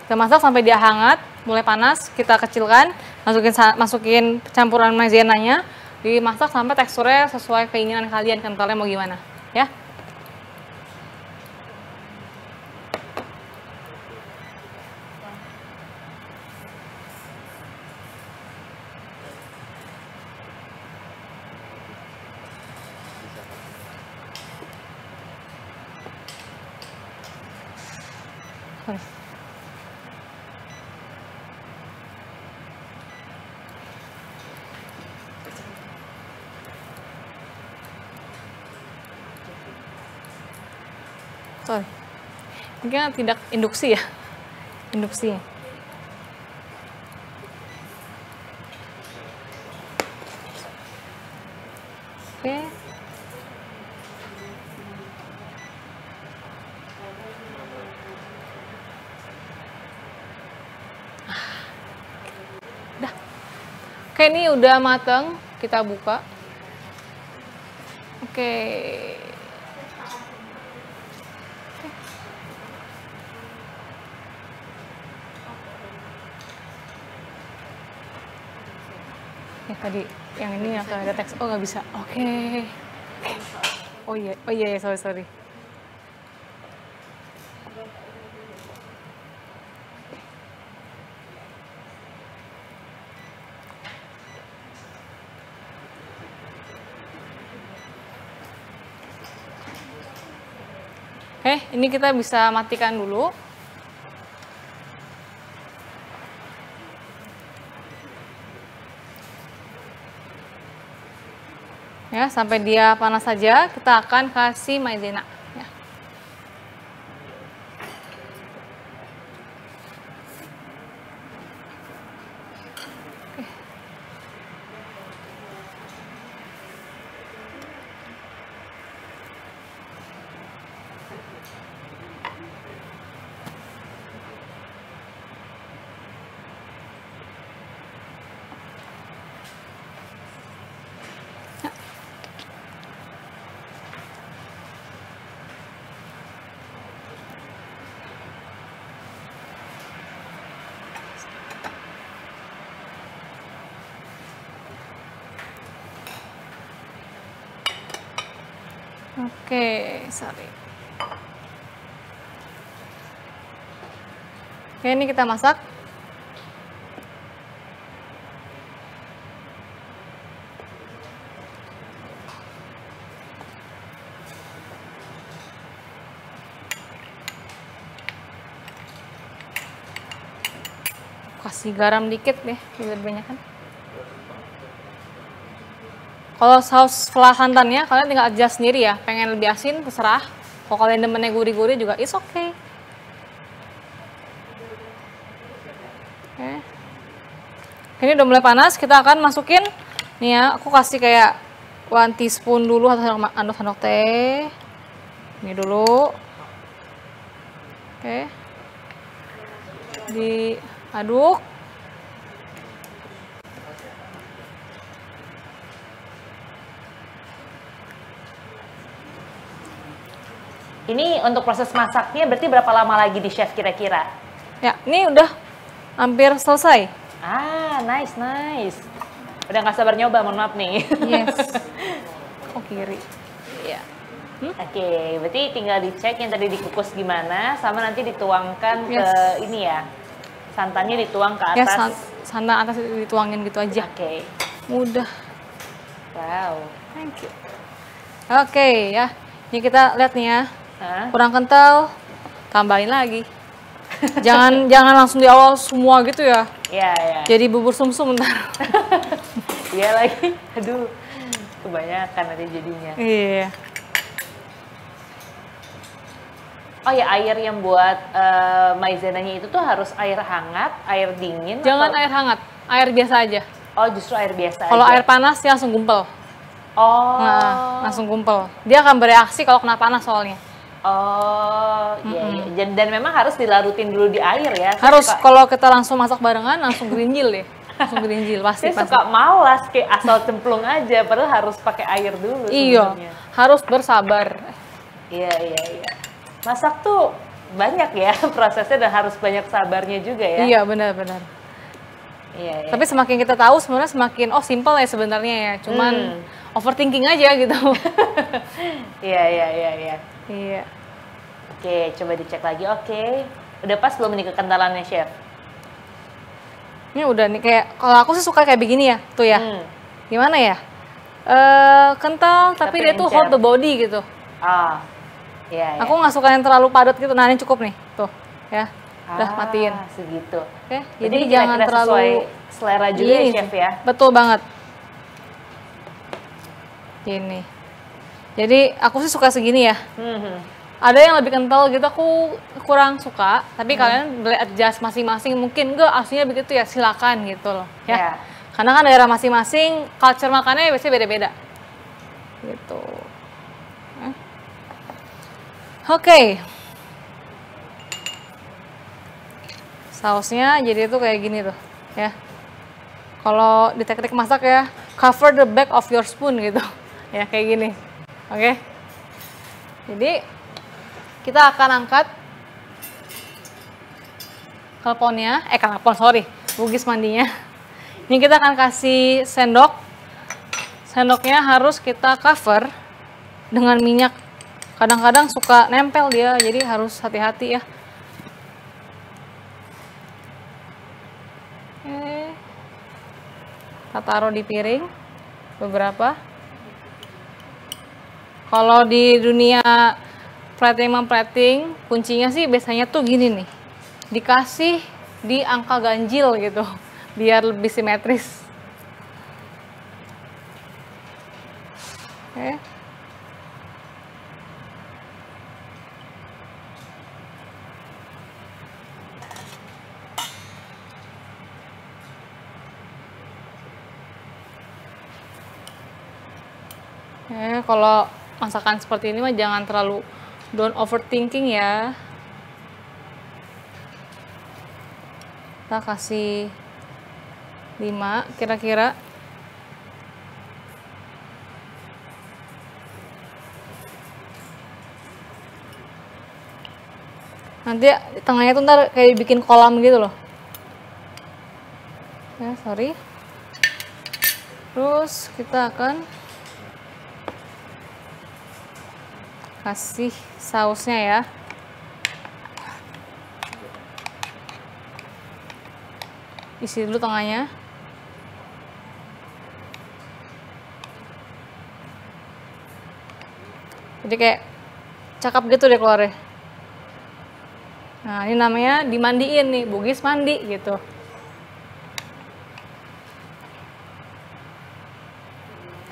Kita masak sampai dia hangat, mulai panas, kita kecilkan, masukin campuran maizenanya, dimasak sampai teksturnya sesuai keinginan kalian, kentalnya mau gimana, ya. Sorry. Ini kan tidak induksi ya. Induksi. Oke. Dah. Oke, ini udah mateng. Kita buka. Oke. Ya tadi yang ini yang ada teks, oh nggak bisa. Oke. Oh iya, sorry. Oke, ini kita bisa matikan dulu. Ya, sampai dia panas saja, kita akan kasih maizena. Ya. Oke, sorry. Oke, ini kita masak. Kasih garam dikit deh, biar banyak kan. Kalau saus fla santannya, kalian tinggal adjust sendiri ya. Pengen lebih asin, terserah. Kalau kalian demennya gurih-gurih juga, it's okay. Oke. Ini udah mulai panas, kita akan masukin. Nih ya, aku kasih kayak 1 teaspoon dulu, atau sendok teh. Ini dulu. Oke. Diaduk. Ini untuk proses masaknya berarti berapa lama lagi di chef kira-kira? Ya, ini udah hampir selesai. Ah, nice. Udah nggak sabar nyoba, mohon maaf nih. Yes. Oh, kiri. Iya. Oke, berarti tinggal dicek yang tadi dikukus gimana, sama nanti dituangkan ke ini ya. Santannya dituang ke atas. Ya, santan atas dituangin gitu aja. Oke. Mudah. Wow. Thank you. Oke, ya. Ini kita lihat nih ya. Hah? Kurang kental, tambahin lagi. jangan langsung di awal semua gitu ya. Iya. Jadi bubur sumsum ntar. Iya lagi. Aduh. Kebanyakan nanti jadinya. Iya. Oh ya, air yang buat maizenanya itu tuh harus air hangat, air dingin? Jangan atau... air hangat, air biasa aja. Oh, justru air biasa Kalau aja? air panas dia langsung gumpel. Oh. Nah, langsung gumpel. Dia akan bereaksi kalau kena panas soalnya. Oh, iya. Dan memang harus dilarutin dulu di air ya? Harus, kalau kita langsung masak barengan, langsung gerinjil deh. Langsung gerinjil, pasti. Saya suka malas, kayak asal cemplung aja, padahal harus pakai air dulu Iya, sebenarnya. harus bersabar. Iya. Masak tuh banyak ya prosesnya dan harus banyak sabarnya juga ya. Iya, benar-benar. Iya. Tapi semakin kita tahu sebenarnya semakin simple ya sebenarnya ya. Cuman overthinking aja gitu. Iya. Iya. Oke, coba dicek lagi. Oke. Udah pas belum nih kekentalannya, Chef? Ini udah nih, kayak kalau aku sih suka kayak begini ya, tuh ya. Gimana ya? Kental tapi dia tuh hold the body gitu. Iya. Aku nggak suka yang terlalu padat gitu. Nah, ini cukup nih, tuh ya. Udah matiin. Segitu. Oke, jadi jangan terlalu sesuai selera juga ya, Chef ya. Betul banget. Gini. Jadi aku sih suka segini ya. Ada yang lebih kental gitu, aku kurang suka. Tapi kalian boleh adjust masing-masing. Mungkin enggak aslinya begitu ya, silakan gitu loh. Ya. Karena kan daerah masing-masing, culture makannya biasanya beda-beda. Gitu. Oke. Sausnya jadi itu kayak gini tuh, ya. Kalau di teknik masak ya, cover the back of your spoon gitu. Ya, kayak gini. Oke. Jadi kita akan angkat bugis mandinya. Ini kita akan kasih sendok. Sendoknya harus kita cover dengan minyak. Kadang-kadang suka nempel dia, jadi harus hati-hati ya. Oke. Kita taruh di piring beberapa. Kalau di dunia plating, kuncinya sih biasanya tuh gini nih. Dikasih di angka ganjil gitu, biar lebih simetris. Oke. Kalau masakan seperti ini mah jangan terlalu don't overthinking ya. Kita kasih 5 kira-kira. Nanti tengahnya tuh ntar kayak bikin kolam gitu loh. Ya, sorry. Terus kita akan kasih sausnya ya. Isi dulu tengahnya. Jadi kayak cakep gitu deh keluarnya. Nah, ini namanya dimandiin nih, bugis mandi gitu.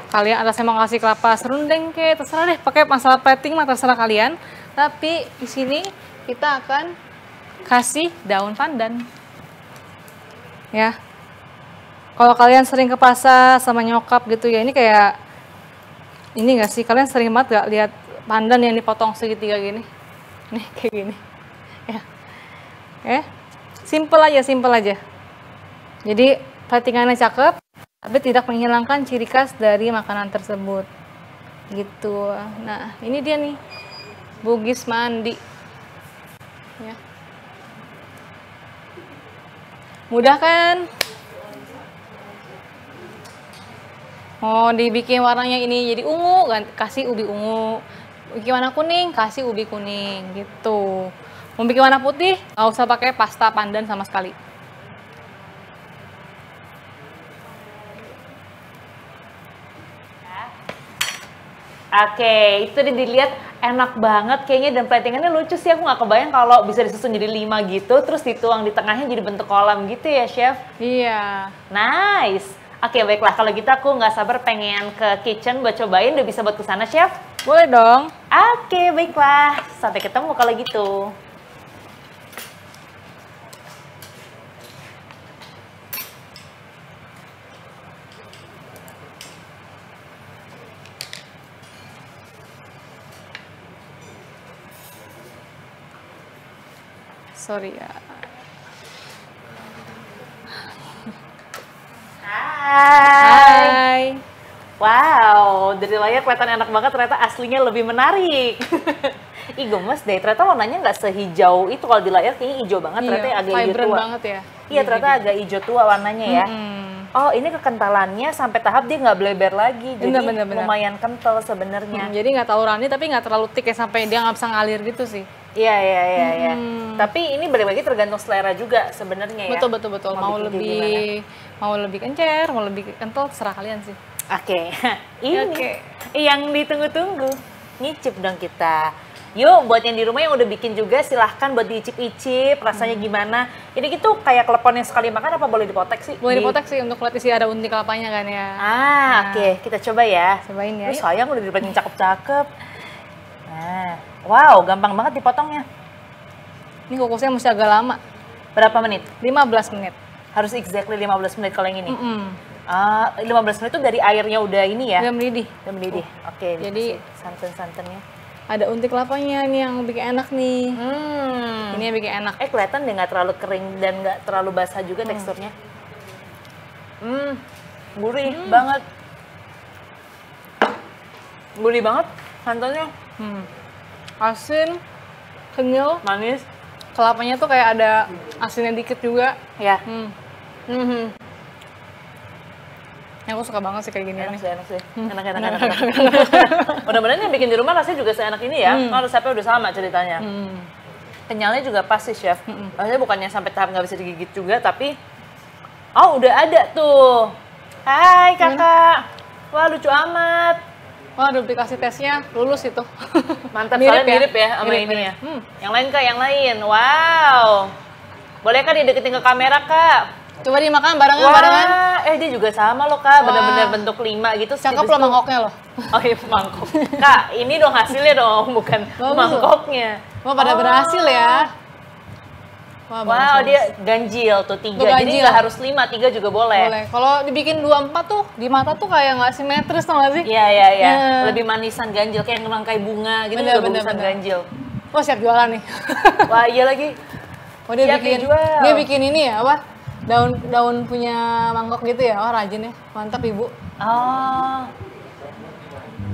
Kalian atasnya mau kasih kelapa serundeng kayak terserah deh, pakai masalah plating mah terserah kalian. Tapi di sini kita akan kasih daun pandan. Ya. Kalau kalian sering ke pasar sama nyokap gitu ya, ini kayak ini enggak sih? Kalian sering banget gak lihat pandan yang dipotong segitiga gini? Nih kayak gini. Ya. Simple aja. Jadi platingannya cakep, tapi tidak menghilangkan ciri khas dari makanan tersebut. Gitu. Nah, ini dia nih. Bugis mandi. Ya. Mudah kan? Mau dibikin warnanya ini jadi ungu, kasih ubi ungu. Bikin warna kuning, kasih ubi kuning. Gitu. Mau bikin warna putih, nggak usah pakai pasta pandan sama sekali. Oke, itu dilihat enak banget kayaknya dan platingannya lucu sih. Aku nggak kebayang kalau bisa disusun jadi 5 gitu, terus dituang di tengahnya jadi bentuk kolam gitu ya, Chef? Iya. Nice. Oke, baiklah. Kalau gitu aku nggak sabar pengen ke kitchen buat cobain. Udah bisa buat kesana, Chef? Boleh dong. Oke, baiklah. Sampai ketemu kalau gitu. Sorry ya. Hai. Wow, dari layar kelihatan enak banget, ternyata aslinya lebih menarik. Ih gemes deh, ternyata warnanya nggak sehijau itu kalau di layar kayaknya hijau banget, ternyata agak hijau vibrant tua. banget ya. Iya, ternyata agak hijau tua warnanya ya. Oh, ini kekentalannya sampai tahap dia nggak bleber lagi, jadi Bener. lumayan kental sebenarnya. Jadi nggak terlalu runny tapi nggak terlalu thick ya sampai dia nggak bisa ngalir gitu sih. Iya. Tapi ini balik lagi tergantung selera juga sebenarnya ya. Betul. Mau bikin kayak mau lebih kencer, mau lebih kental, terserah kalian sih. Oke. Ini yang ditunggu-tunggu. Nyicip dong kita. Yuk, buat yang di rumah yang udah bikin juga silahkan buat diicip-icip rasanya gimana. Ini gitu kayak klepon yang sekali makan apa boleh dipotek sih? Boleh dipotek sih untuk lihat isi ada unti kelapanya kan ya. Oke, kita coba ya. Cobain ya. Sayang udah dipakein cakep-cakep. Nah, wow, gampang banget dipotongnya. Ini kukusnya mesti agak lama. Berapa menit? 15 menit. Harus exactly 15 menit kalau yang ini. 15 menit itu dari airnya udah ini ya? Udah mendidih. Udah mendidih. Oke, Jadi santan-santannya. ada unti kelapanya nih yang bikin enak nih. Ini yang bikin enak. Kelihatan deh nggak terlalu kering dan nggak terlalu basah juga teksturnya. Gurih banget. Gurih banget santannya. Asin, kenyal, Manis. kelapanya tuh kayak ada asinnya dikit juga. Ya. Yang aku suka banget sih kayak gini Enak nih. sih. Enak. Mudah-mudahan yang bikin di rumah rasanya juga seenak ini ya. Kalau resepnya udah sama ceritanya. Kenyalnya juga pas sih chef. Maksudnya bukannya sampai tahap nggak bisa digigit juga, tapi udah ada tuh. Hai kakak. Wah lucu amat. Wah, duplikasi tesnya lulus itu. Mantap, soalnya mirip ya sama Mirip, ini mirip. ya. Yang lain kak, yang lain. Wow. Boleh kak dideketin ke kamera kak? Coba dimakan barengan. Dia juga sama loh kak, bener-bener bentuk 5 gitu. Cakep loh mangkoknya loh. Oh iya, mangkok. Kak, ini dong hasilnya dong, bukan mangkoknya. Wah, pada berhasil ya. Wow, dia ganjil tuh 3. Jadi ganjil. nggak harus 5, 3 juga boleh. Boleh. Kalau dibikin 24 tuh di mata tuh kayak nggak simetris tau gak sih? Iya. Lebih manisan ganjil, kayak ngerangkai bunga gitu juga bagusan ganjil. Wah, siap jualan nih. Wah, iya lagi. Oh, dia Siap bikin dijual. Dia bikin ini ya, apa? Daun punya mangkok gitu ya. Oh, rajin ya. Mantap, Ibu. Oh.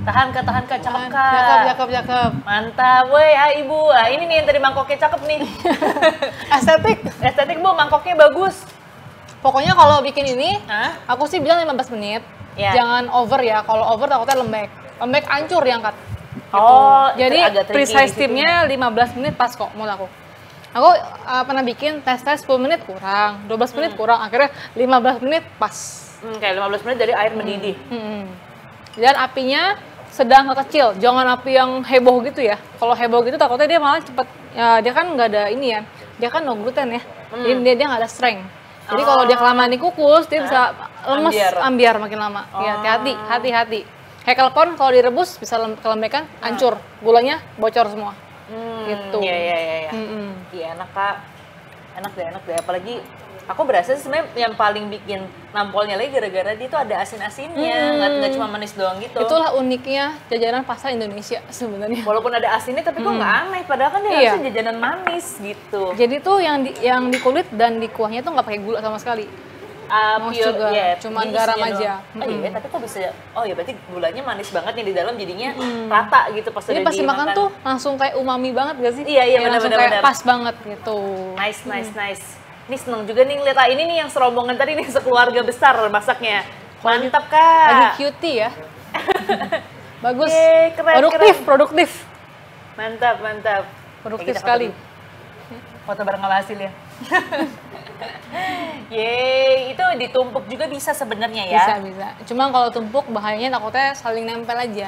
Tahan kak, cakep kak. Cakep. Mantap, woi, hai ibu. Ini nih yang tadi mangkoknya cakep nih. Estetik bu, mangkoknya bagus. Pokoknya kalau bikin ini, aku sih bilang 15 menit. Ya. Jangan over ya. Kalau over takutnya lembek. Lembek hancur diangkat. Oh, jadi agak tricky precise di situ. timnya 15 menit pas kok menurut aku. Aku pernah bikin tes 10 menit kurang, 12 menit kurang, akhirnya 15 menit pas. Kayak 15 menit dari air mendidih. Dan apinya sedang ke kecil, jangan api yang heboh gitu ya. Kalau heboh gitu takutnya dia malah cepet, ya, dia kan nggak ada ini ya, dia kan no gluten ya, jadi dia nggak ada strength. Jadi kalau dia kelamaan dikukus, dia bisa lemes, ambiar makin lama. Ya, hati-hati. Kayak klepon kalau direbus bisa kelembekan, hancur, gulanya bocor semua. Gitu. Iya. Iya enak kak, enak deh. Apalagi aku berasa sebenarnya yang paling bikin nampolnya lagi gara-gara dia tuh ada asin-asinnya, nggak cuma manis doang gitu. Itulah uniknya jajanan pasar Indonesia sebenarnya. Walaupun ada asinnya tapi kok nggak aneh, padahal kan dia harusnya jajanan manis gitu. Jadi tuh yang di kulit dan di kuahnya tuh nggak pakai gula sama sekali. Juga, cuman garam aja. Iya, tapi kok bisa? Oh ya berarti gulanya manis banget nih di dalam, jadinya rata gitu pas jadi udah pas dimakan tuh langsung kayak umami banget gak sih? Iya benar-benar pas banget gitu. Nice. Ini seneng juga nih ngeliat ini nih yang serombongan tadi nih sekeluarga besar masaknya. Mantap kak. Lagi cutie ya. Bagus. Yeay, keren. Produktif. Mantap. Produktif sekali. Foto bareng sama hasil ya. Yeay, itu ditumpuk juga bisa sebenarnya ya? Bisa. Cuma kalau tumpuk bahayanya takutnya saling nempel aja.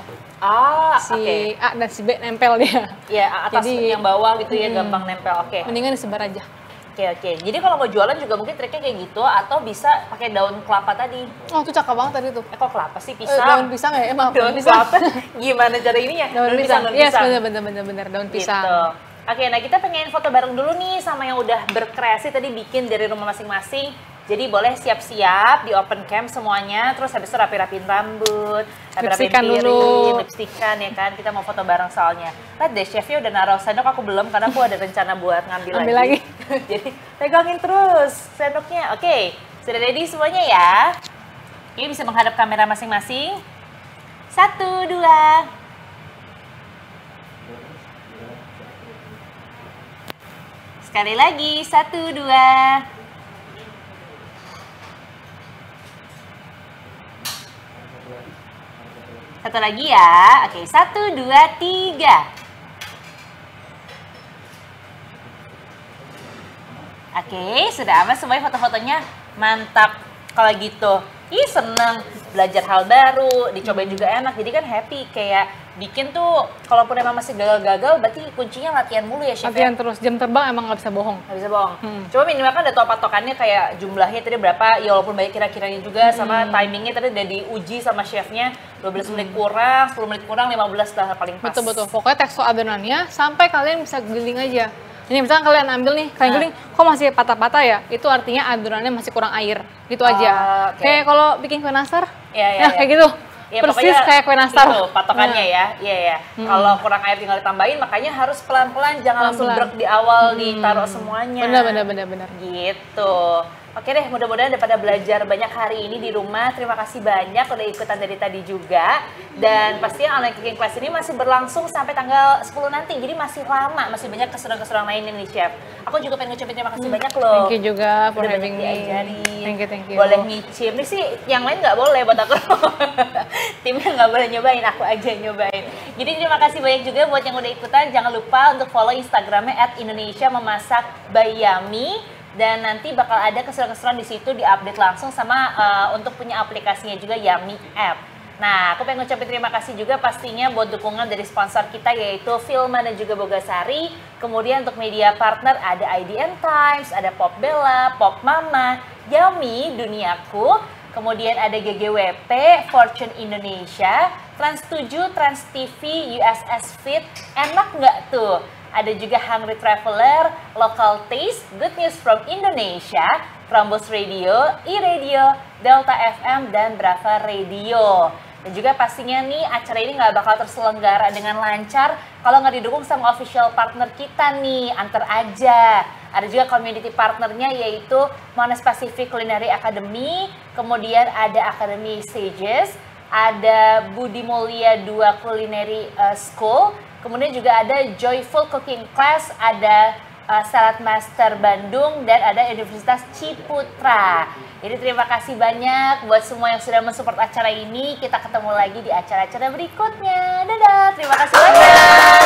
Si A dan si B nempel dia. Ya, atas yang bawah gitu ya, gampang nempel. Mendingan disebar aja. Oke. Jadi kalau mau jualan juga mungkin triknya kayak gitu, atau bisa pakai daun kelapa tadi. Oh, itu cakep banget tadi tuh. Kok kelapa sih? Pisang? Daun pisang ya? Maaf. Daun kelapa? Gimana cara ininya? Daun pisang. Iya, bener. Daun pisang. Gitu. Oke, nah kita pengen foto bareng dulu nih sama yang udah berkreasi tadi bikin dari rumah masing-masing. Jadi boleh siap-siap di open cam semuanya, terus habis itu rapi-rapiin rambut, rapi-rapiin piring, lipstikan ya kan. Kita mau foto bareng soalnya. Lihat deh, chefnya udah naruh sendok, aku belum karena aku ada rencana buat ngambil lagi. Jadi pegangin terus sendoknya. Oke, sudah ready semuanya ya? Ini bisa menghadap kamera masing-masing. 1, 2. Sekali lagi, 1, 2. Satu lagi ya. Oke, 1, 2, 3. Oke, sudah aman semuanya foto-fotonya? Mantap. Kalau gitu, ih seneng belajar hal baru, dicobain juga enak. Jadi kan happy, kayak bikin tuh, kalaupun emang masih gagal-gagal, berarti kuncinya latihan mulu ya, Chef. Latihan terus, jam terbang emang nggak bisa bohong. Nggak bisa bohong. Coba minimal kan ada patokannya kayak jumlahnya tadi berapa, ya walaupun banyak kira-kiranya juga, sama timingnya tadi udah diuji sama chefnya, 12 menit kurang, 10 menit kurang, 15 lah paling pas. Betul-betul, pokoknya tekstur adonannya sampai kalian bisa giling aja. Ini misalnya kalian ambil nih, kalian giling, kok masih patah-patah ya? Itu artinya adonannya masih kurang air, gitu aja. Kayak kalau bikin kue nastar, kayak gitu. Ya, persis kayak kue nastar. Itu patokannya ya. Iya. Kalau kurang air tinggal ditambahin, makanya harus pelan-pelan, jangan langsung brek di awal ditaruh semuanya. Benar. Gitu. Oke deh, mudah-mudahan pada belajar banyak hari ini di rumah. Terima kasih banyak udah ikutan dari tadi juga. Dan pastinya online cooking class ini masih berlangsung sampai tanggal 10 nanti. Jadi masih lama, masih banyak keseruan-keseruan lainnya nih, Chef. Aku juga pengen ngucapin terima kasih banyak loh. Thank you juga for udah having me. Diajarin. Thank you. Boleh nyicip. Ini sih yang lain nggak boleh buat aku. Timnya nggak boleh nyobain, aku aja nyobain. Jadi terima kasih banyak juga buat yang udah ikutan. Jangan lupa untuk follow Instagramnya @indonesiamemasak_by_yami. Dan nanti bakal ada keseruan-keseruan di situ diupdate langsung sama untuk punya aplikasinya juga Yummy App. Nah, aku pengen ngucapin terima kasih juga pastinya buat dukungan dari sponsor kita yaitu Filma dan juga Bogasari. Kemudian untuk media partner ada IDN Times, ada Pop Bella, Pop Mama, Yummy, Duniaku. Kemudian ada GGWP, Fortune Indonesia, Trans 7, Trans TV, USS Fit. Enak nggak tuh? Ada juga Hungry Traveler, Local Taste, Good News from Indonesia, Prambors Radio, E-Radio, Delta FM, dan Brava Radio. Dan juga pastinya nih acara ini nggak bakal terselenggara dengan lancar kalau nggak didukung sama official partner kita nih, antar aja. Ada juga community partnernya yaitu Monash Pacific Culinary Academy, kemudian ada Academy Stages, ada Budi Mulia 2 Culinary School, kemudian juga ada Joyful Cooking Class, ada Salad Master Bandung, dan ada Universitas Ciputra. Jadi terima kasih banyak buat semua yang sudah mensupport acara ini. Kita ketemu lagi di acara-acara berikutnya. Dadah, terima kasih banyak.